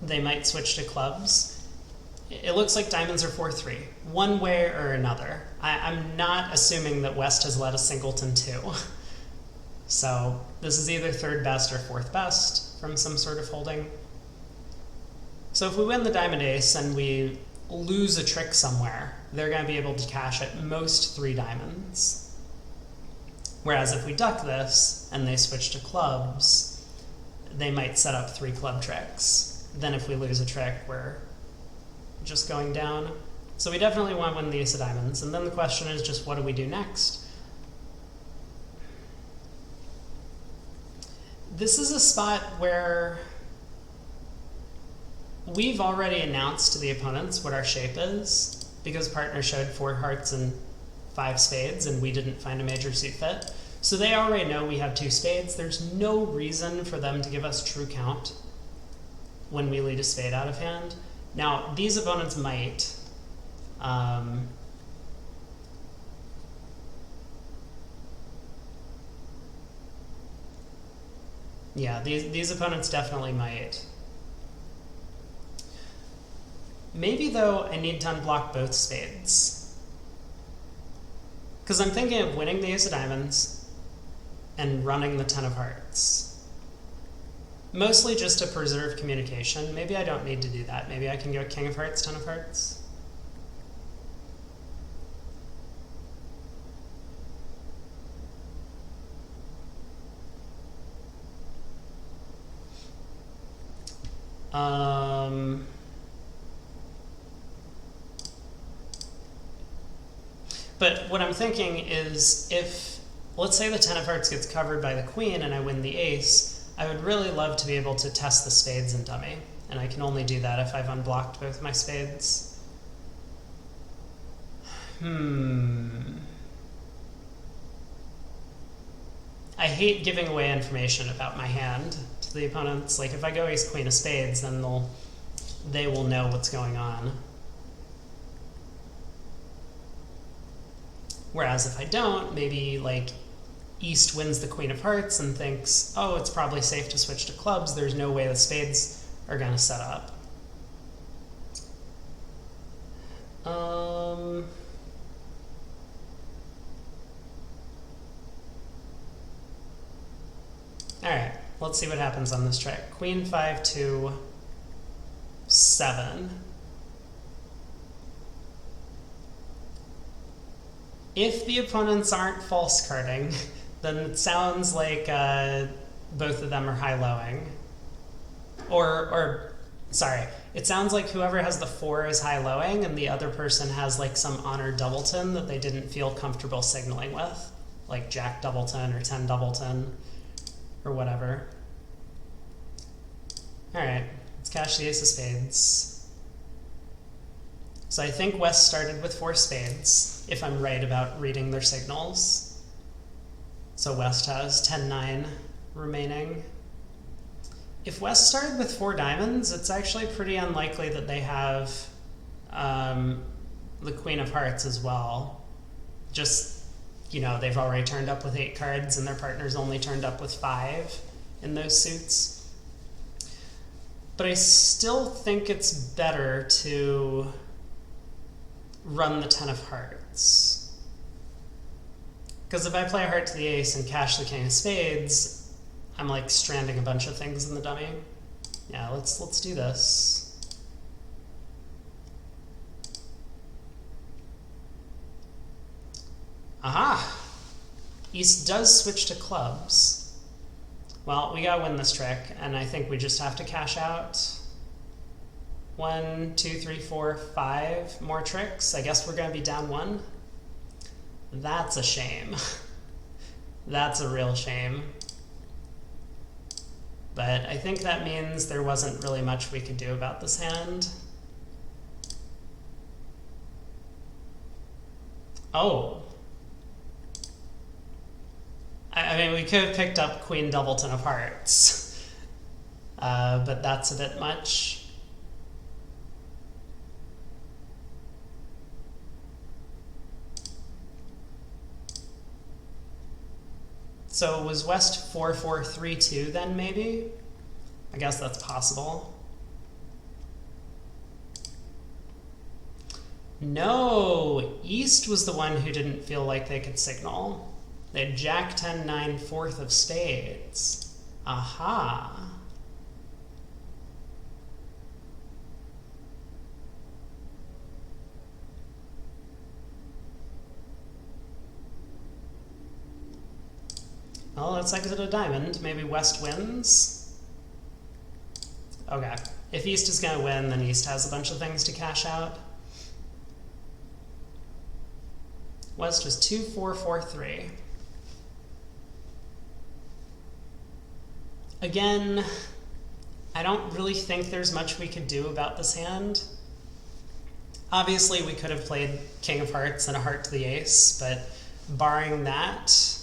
they might switch to clubs. It looks like diamonds are 4-3, one way or another. I'm not assuming that West has led a singleton 2. So this is either third best or fourth best from some sort of holding. So if we win the diamond ace and we lose a trick somewhere, they're going to be able to cash at most 3 diamonds. Whereas if we duck this and they switch to clubs, they might set up 3 club tricks. Then if we lose a trick, we're just going down. So we definitely want to win the ace of diamonds. And then the question is just, what do we do next? This is a spot where we've already announced to the opponents what our shape is, because partner showed 4 hearts and 5 spades, and we didn't find a major suit fit. So they already know we have 2 spades. There's no reason for them to give us true count when we lead a spade out of hand. Now, these opponents might. Yeah, these opponents definitely might. Maybe, though, I need to unblock both spades. Because I'm thinking of winning the ace of diamonds and running the 10 of hearts. Mostly just to preserve communication. Maybe I don't need to do that. Maybe I can go king of hearts, 10 of hearts. But what I'm thinking is, if, let's say the 10 of hearts gets covered by the queen and I win the ace, I would really love to be able to test the spades in dummy. And I can only do that if I've unblocked both my spades. I hate giving away information about my hand to the opponents. Like, if I go ace queen of spades, then they will know what's going on. Whereas if I don't, maybe like East wins the queen of hearts and thinks, oh, it's probably safe to switch to clubs. There's no way the spades are going to set up. All right, let's see what happens on this trick. Queen 5 to 7. If the opponents aren't false carding, then it sounds like both of them are high-lowing. Or Sorry. It sounds like whoever has the 4 is high-lowing, and the other person has like some honored doubleton that they didn't feel comfortable signaling with, like Jack doubleton or 10 doubleton or whatever. All right, let's cash the ace of spades. So I think West started with 4 spades, if I'm right about reading their signals. So West has 10-9 remaining. If West started with 4 diamonds, it's actually pretty unlikely that they have the Queen of Hearts as well. Just, you know, they've already turned up with 8 cards and their partner's only turned up with 5 in those suits. But I still think it's better to run the 10 of Hearts. Because if I play a heart to the ace and cash the King of Spades, I'm like stranding a bunch of things in the dummy. Yeah, let's do this. Aha! East does switch to clubs. Well, we gotta win this trick, and I think we just have to cash out 1, 2, 3, 4, 5 more tricks. I guess we're gonna be down 1. That's a shame. That's a real shame. But I think that means there wasn't really much we could do about this hand. Oh. I mean, we could have picked up Queen Doubleton of Hearts. But that's a bit much. So was West 4-4-3-2 then, maybe? I guess that's possible. No, East was the one who didn't feel like they could signal. They had Jack 10-9 4th of spades. Aha. Well, let's exit a diamond. Maybe West wins. Okay. If East is going to win, then East has a bunch of things to cash out. West was 2-4-4-3. Again, I don't really think there's much we could do about this hand. Obviously, we could have played King of Hearts and a heart to the ace, but barring that,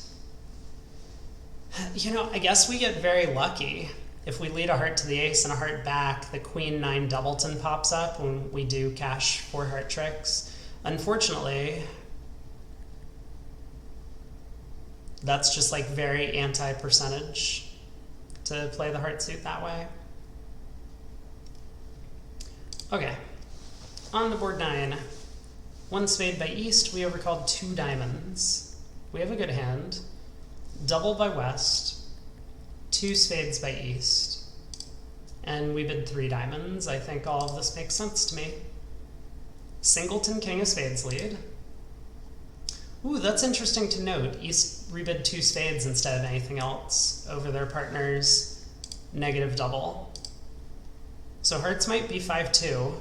you know, I guess we get very lucky. If we lead a heart to the ace and a heart back, the Queen 9 doubleton pops up when we do cash 4 heart tricks. Unfortunately, that's just like very anti-percentage to play the heart suit that way. Okay, on the board 9, 1 spade by East, we overcalled 2 diamonds. We have a good hand. Double by West, 2 spades by East, and we bid 3 diamonds. I think all of this makes sense to me. Singleton King of Spades lead. Ooh, that's interesting to note. East rebid 2 spades instead of anything else over their partner's negative double. So hearts might be 5-2.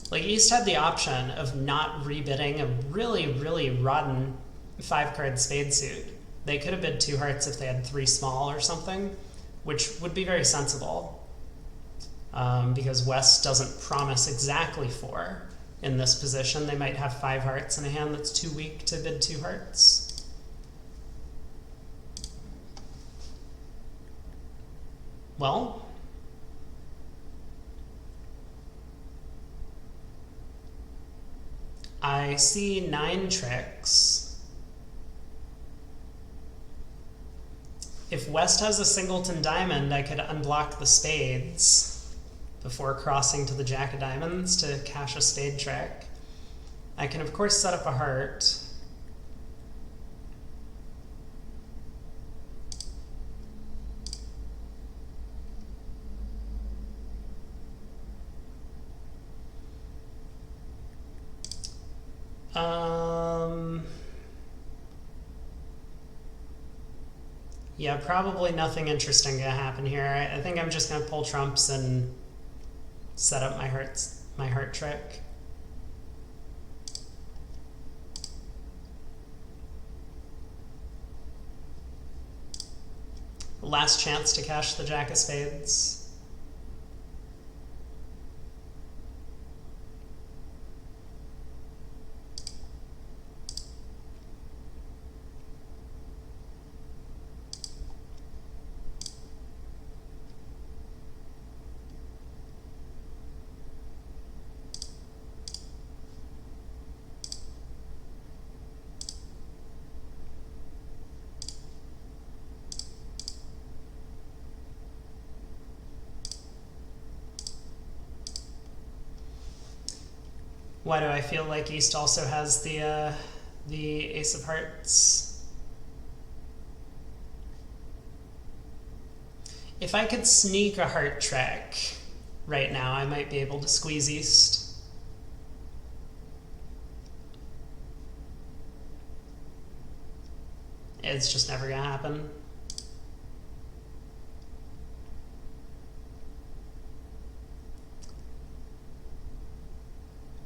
Like, East had the option of not rebidding a really, really rotten 5-card spade suit. They could have bid 2 hearts if they had 3 small or something, which would be very sensible, because West doesn't promise exactly 4 in this position. They might have 5 hearts in a hand that's too weak to bid 2 hearts. Well, I see 9 tricks. If West has a singleton diamond, I could unblock the spades before crossing to the Jack of Diamonds to cash a spade trick. I can, of course, set up a heart. Yeah, probably nothing interesting gonna happen here. I think I'm just gonna pull trumps and set up my heart trick. Last chance to cash the jack of spades. Why do I feel like East also has the Ace of Hearts? If I could sneak a heart trick right now, I might be able to squeeze East. It's just never gonna happen.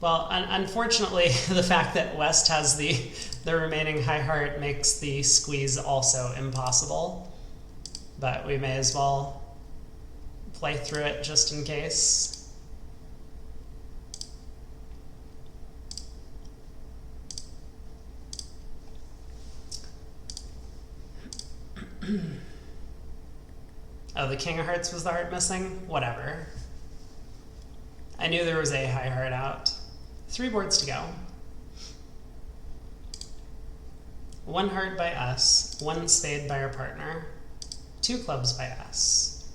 Well, unfortunately, the fact that West has the remaining high heart makes the squeeze also impossible. But we may as well play through it just in case. Oh, the King of Hearts was the heart missing? Whatever. I knew there was a high heart out. 3 boards to go. 1 heart by us, 1 spade by our partner, 2 clubs by us.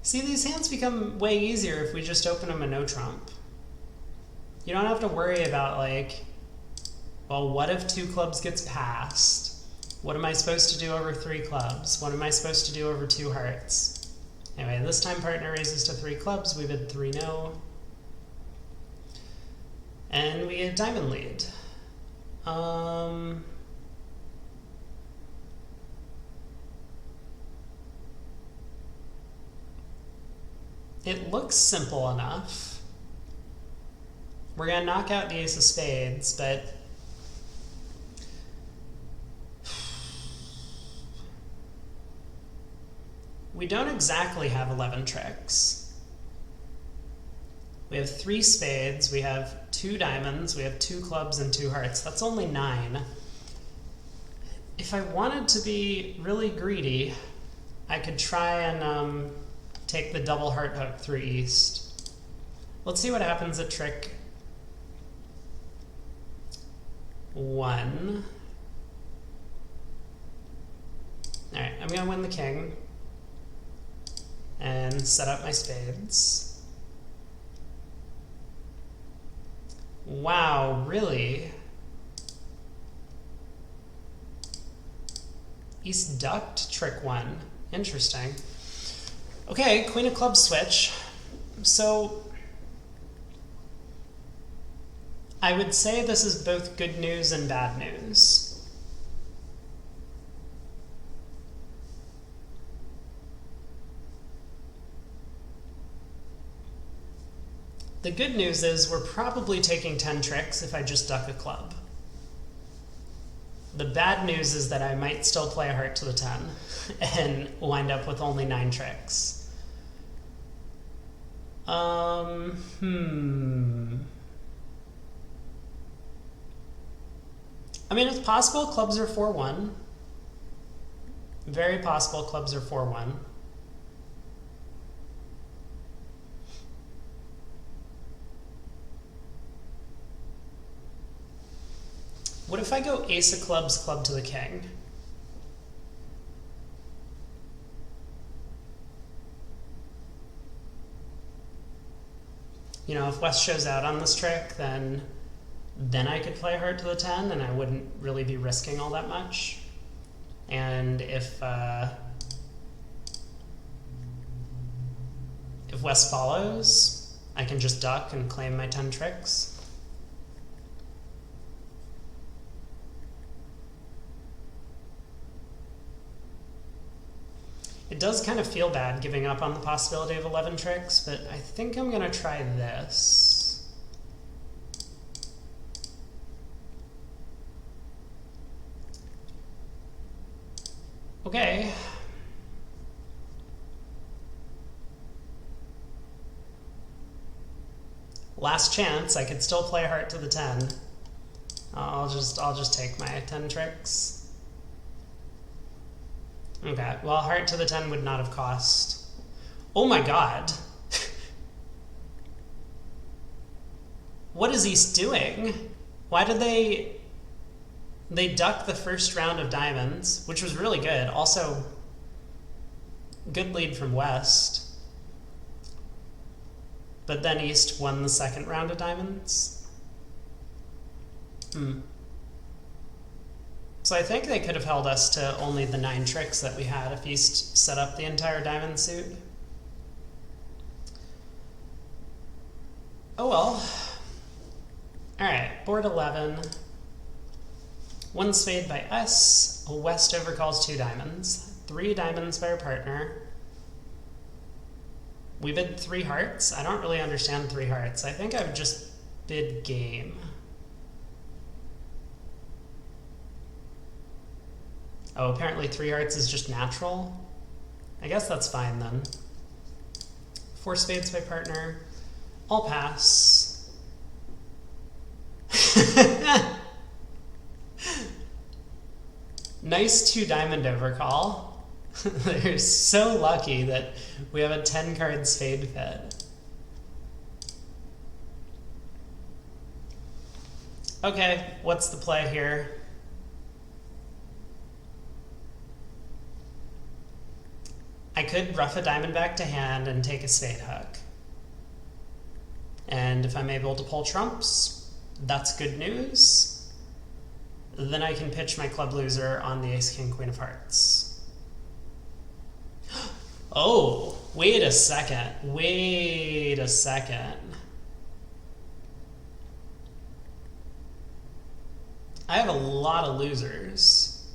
See, these hands become way easier if we just open them a no trump. You don't have to worry about like, well, what if 2 clubs gets passed? What am I supposed to do over 3 clubs? What am I supposed to do over 2 hearts? Anyway, this time partner raises to 3 clubs, we bid 3 no. And we get diamond lead. It looks simple enough. We're gonna knock out the ace of spades, but we don't exactly have 11 tricks. We have 3 spades, we have 2 diamonds, we have 2 clubs and 2 hearts. That's only 9. If I wanted to be really greedy, I could try and take the double heart hook through East. Let's see what happens at trick 1. Alright, I'm gonna win the king and set up my spades. Wow, really? East ducked trick 1. Interesting. Okay, Queen of Clubs switch. So I would say this is both good news and bad news. The good news is we're probably taking 10 tricks if I just duck a club. The bad news is that I might still play a heart to the 10 and wind up with only 9 tricks. I mean, it's possible clubs are 4-1. Very possible clubs are 4-1. What if I go ace of clubs, club to the king? You know, if West shows out on this trick, then I could play heart to the 10 and I wouldn't really be risking all that much. And if West follows, I can just duck and claim my 10 tricks. It does kind of feel bad giving up on the possibility of 11 tricks, but I think I'm going to try this. Okay. Last chance. I could still play heart to the 10. I'll just take my 10 tricks. Okay. Well, heart to the 10 would not have cost. Oh my god. What is he doing? Why did they duck the first round of diamonds, which was really good. Also, good lead from West. But then East won the second round of diamonds. So I think they could have held us to only the 9 tricks that we had if East set up the entire diamond suit. Oh well. Alright, board 11. 1 spade by us. West overcalls 2 diamonds. 3 diamonds by our partner. We bid 3 hearts. I don't really understand 3 hearts. I think I would just bid game. Oh, apparently 3 hearts is just natural. I guess that's fine then. 4 spades by partner. I'll pass. Nice 2 diamond overcall. They're so lucky that we have a 10 card spade fit. Okay, what's the play here? I could rough a diamond back to hand and take a spade hook. And if I'm able to pull trumps, that's good news. Then I can pitch my club loser on the ace, king, queen of hearts. Oh, wait a second. Wait a second. I have a lot of losers.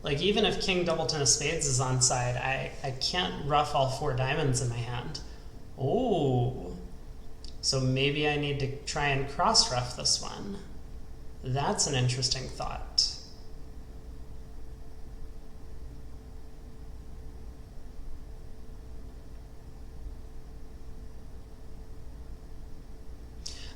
Like, even if king double 10 of spades is on side, I can't rough all 4 diamonds in my hand. Oh. So maybe I need to try and cross-ruff this one. That's an interesting thought.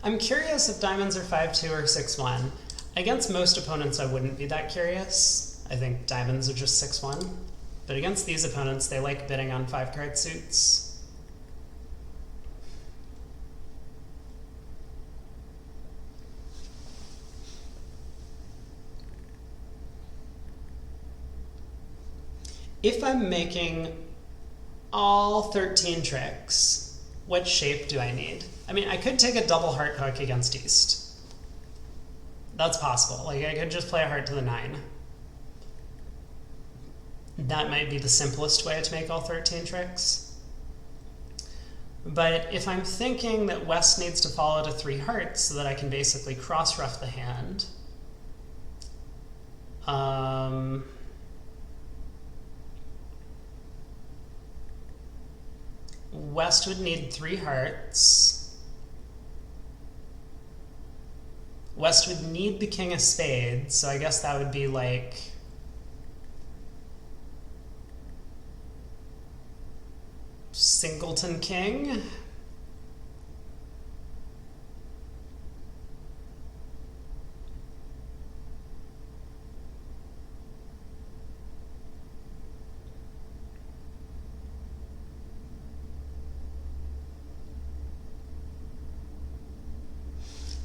I'm curious if diamonds are 5-2 or 6-1. Against most opponents, I wouldn't be that curious. I think diamonds are just 6-1. But against these opponents, they like bidding on 5-card suits. If I'm making all 13 tricks, what shape do I need? I mean, I could take a double heart hook against East. That's possible. Like, I could just play a heart to the 9. That might be the simplest way to make all 13 tricks. But if I'm thinking that West needs to follow to 3 hearts so that I can basically cross-ruff the hand, West would need 3 hearts. West would need the king of spades, so I guess that would be like singleton king.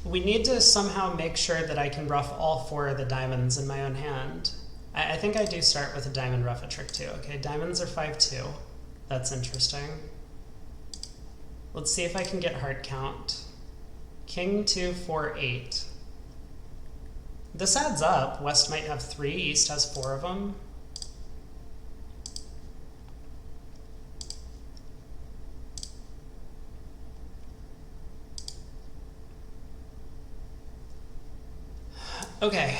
We need to somehow make sure that I can rough all 4 of the diamonds in my own hand. I think I do start with a diamond rough a trick too. Okay, diamonds are 5-2. That's interesting. Let's see if I can get heart count. King 2, 4, 8. This adds up. West might have 3, East has 4 of them. Okay,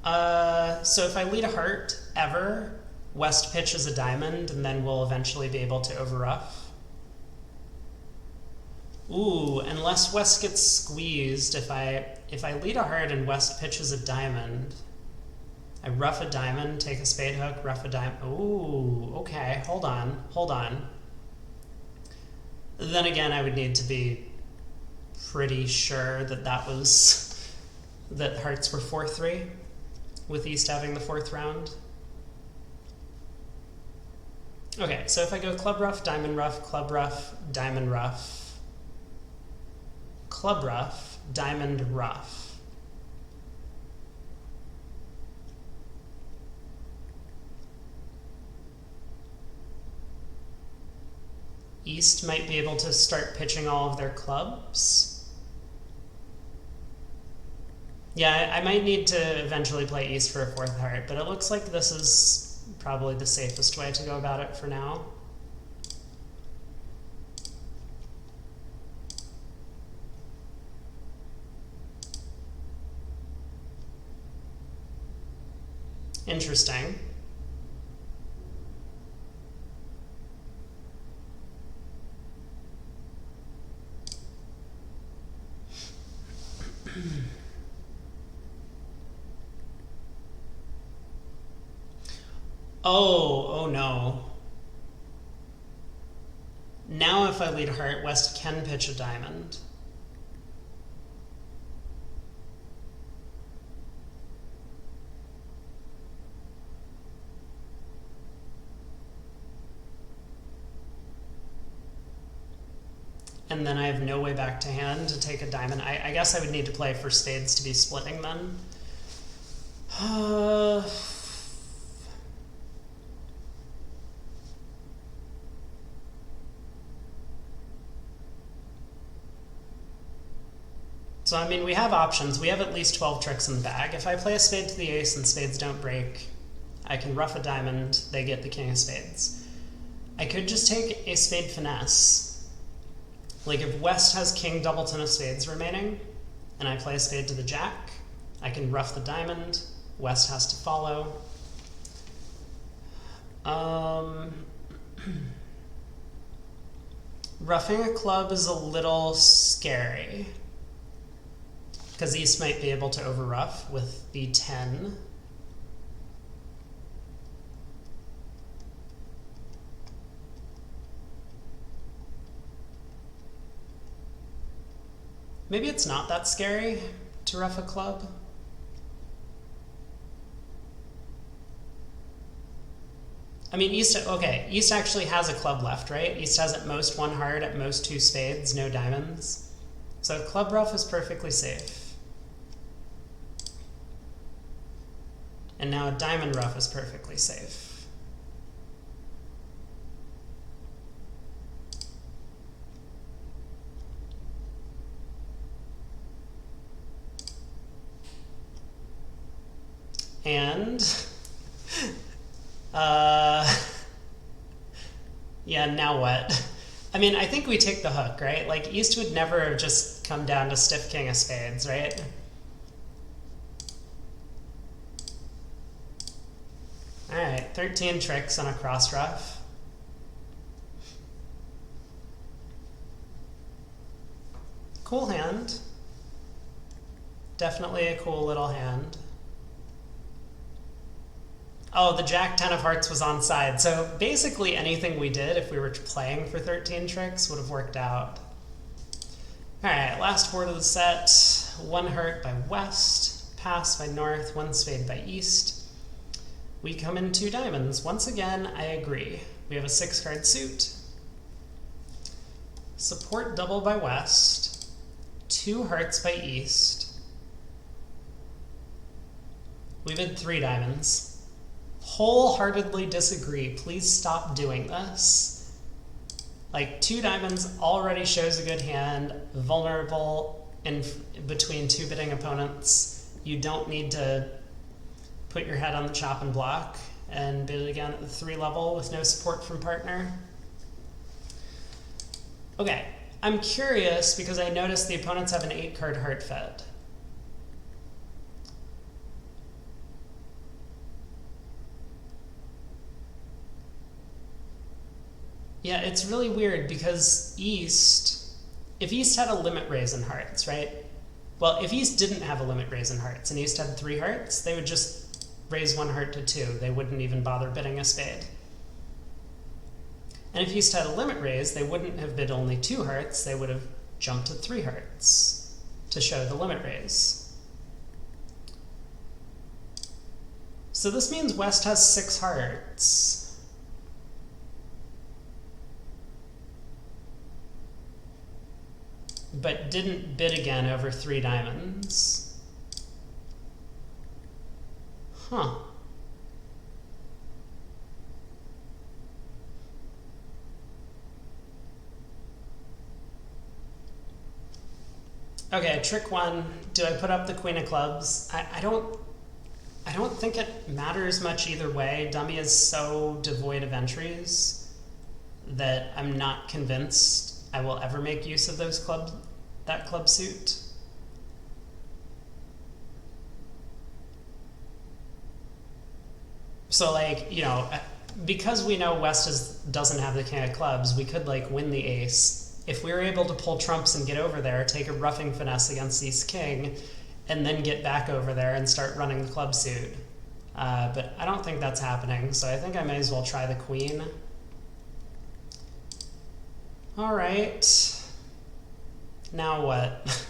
so if I lead a heart ever, West pitches a diamond, and then we'll eventually be able to overruff. Ooh, unless West gets squeezed, if I lead a heart and West pitches a diamond, I ruff a diamond, take a spade hook, ruff a diamond. Ooh, okay, hold on. Then again, I would need to be pretty sure that that hearts were 4-3, with East having the 4th round. Okay, so if I go club ruff, diamond ruff, club ruff, diamond ruff, club ruff, diamond ruff. East might be able to start pitching all of their clubs. Yeah, I might need to eventually play East for a 4th heart, but it looks like this is probably the safest way to go about it for now. Interesting. Oh no. Now if I lead heart, West can pitch a diamond. And then I have no way back to hand to take a diamond. I guess I would need to play for spades to be splitting then. So, I mean, we have options. We have at least 12 tricks in the bag. If I play a spade to the ace and spades don't break, I can ruff a diamond, they get the king of spades. I could just take a spade finesse. Like if West has king doubleton of spades remaining, and I play a spade to the jack, I can ruff the diamond, West has to follow. Ruffing a club is a little scary, because East might be able to overruff with the 10. Maybe it's not that scary to ruff a club. I mean, East actually has a club left, right? East has at most 1 heart, at most 2 spades, no diamonds. So club ruff is perfectly safe. And now a diamond ruff is perfectly safe. And yeah, now what? I mean, I think we take the hook, right? Like East would never have just come down to stiff king of spades, right? All right, 13 tricks on a cross-ruff. Cool hand. Definitely a cool little hand. Oh, the jack 10 of hearts was on side. So basically anything we did if we were playing for 13 tricks would have worked out. All right, last board of the set. 1 heart by West, pass by North, 1 spade by East. We come in 2 diamonds. Once again, I agree. We have a 6-card suit. Support double by West, 2 hearts by East. We've had 3 diamonds. Wholeheartedly disagree. Please stop doing this. Like 2 diamonds already shows a good hand, vulnerable in between 2 bidding opponents. You don't need to put your head on the chopping block and bid it again at the 3 level with no support from partner. Okay, I'm curious because I noticed the opponents have an 8-card heart fed. Yeah, it's really weird because East, if East had a limit raise in hearts, right? Well, if East didn't have a limit raise in hearts and East had 3 hearts, they would just raise 1 heart to 2. They wouldn't even bother bidding a spade. And if East had a limit raise, they wouldn't have bid only 2 hearts, they would have jumped to 3 hearts to show the limit raise. So this means West has 6 hearts. But didn't bid again over 3 diamonds. Huh. Okay, trick 1. Do I put up the Queen of Clubs? I don't think it matters much either way. Dummy is so devoid of entries that I'm not convinced I will ever make use of that club suit. So like, you know, because we know West doesn't have the King of Clubs, we could like win the ace. If we were able to pull trumps and get over there, take a roughing finesse against East King, and then get back over there and start running the club suit. But I don't think that's happening, so I think I may as well try the Queen. All right. Now what?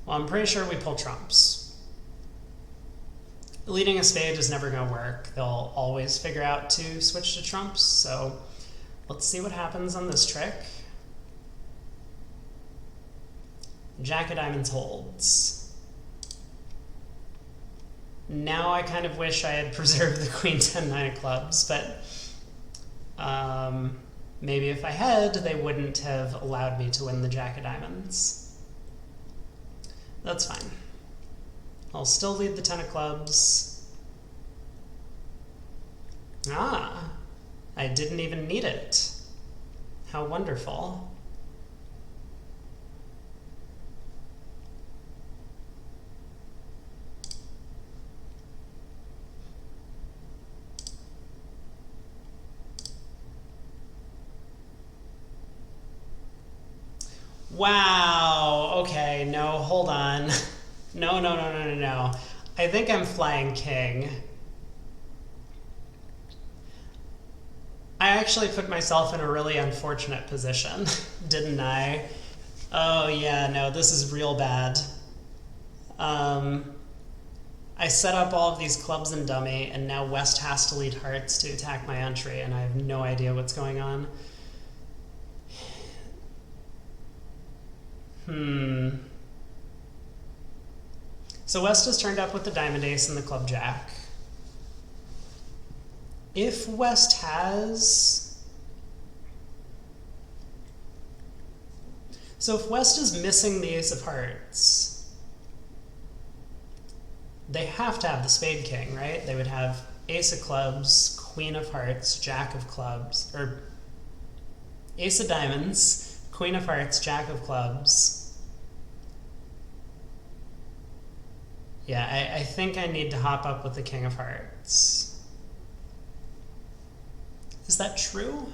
Well, I'm pretty sure we pull trumps. Leading a spade is never going to work. They'll always figure out to switch to trumps, so let's see what happens on this trick. Jack of diamonds holds. Now I kind of wish I had preserved the Queen 10 9 of clubs, but maybe if I had, they wouldn't have allowed me to win the Jack of diamonds. That's fine. I'll still lead the 10 of clubs. Ah, I didn't even need it. How wonderful. Wow, okay, no, hold on. No. I think I'm flying king. I actually put myself in a really unfortunate position, didn't I? Oh yeah, no, this is real bad. I set up all of these clubs in dummy, and now West has to lead hearts to attack my entry, and I have no idea what's going on. So West has turned up with the diamond ace and the club jack. If West has... So if West is missing the ace of hearts, they have to have the spade king, right? They would have ace of clubs, queen of hearts, jack of clubs, or ace of diamonds, queen of hearts, jack of clubs. Yeah, I think I need to hop up with the king of hearts. Is that true?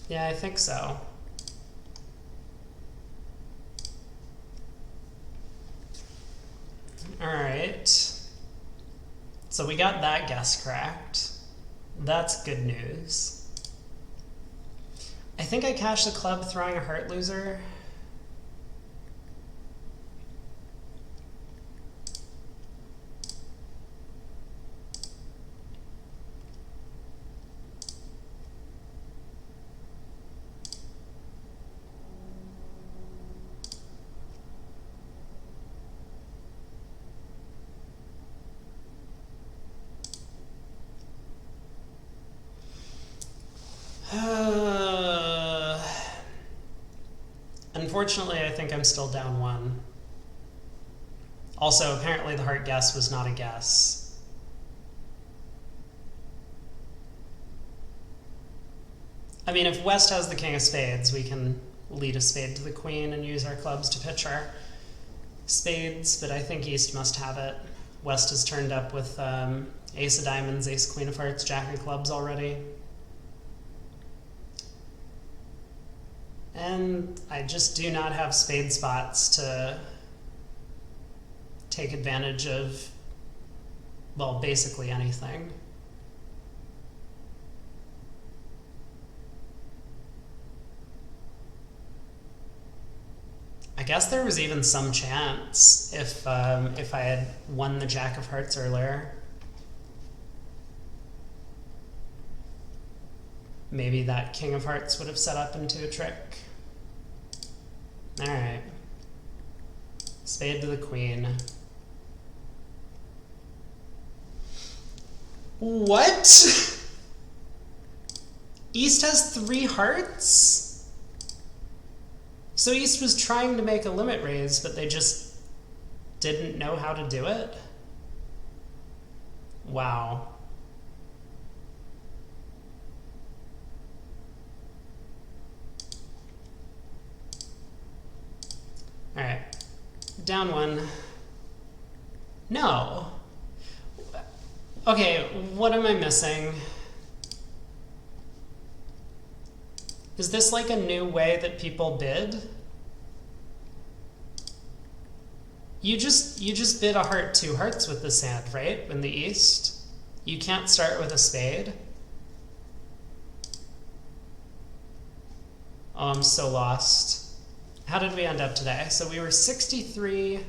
Yeah, I think so. All right. So we got that guess correct. That's good news. I think I cashed the club throwing a heart loser. Unfortunately, I think I'm still down 1. Also, apparently the heart guess was not a guess. I mean, if West has the king of spades, we can lead a spade to the queen and use our clubs to pitch our spades, but I think East must have it. West has turned up with ace of diamonds, ace queen of hearts, jack of clubs already. And I just do not have spade spots to take advantage of, well, basically anything. I guess there was even some chance if I had won the jack of hearts earlier. Maybe that king of hearts would have set up into a trick. All right. Spade to the queen. What? East has 3 hearts? So East was trying to make a limit raise, but they just didn't know how to do it? Wow. All right, down 1. No. Okay, what am I missing? Is this like a new way that people bid? You just bid a heart 2 hearts with this hand, right? In the East? You can't start with a spade? Oh, I'm so lost. How did we end up today? So we were 63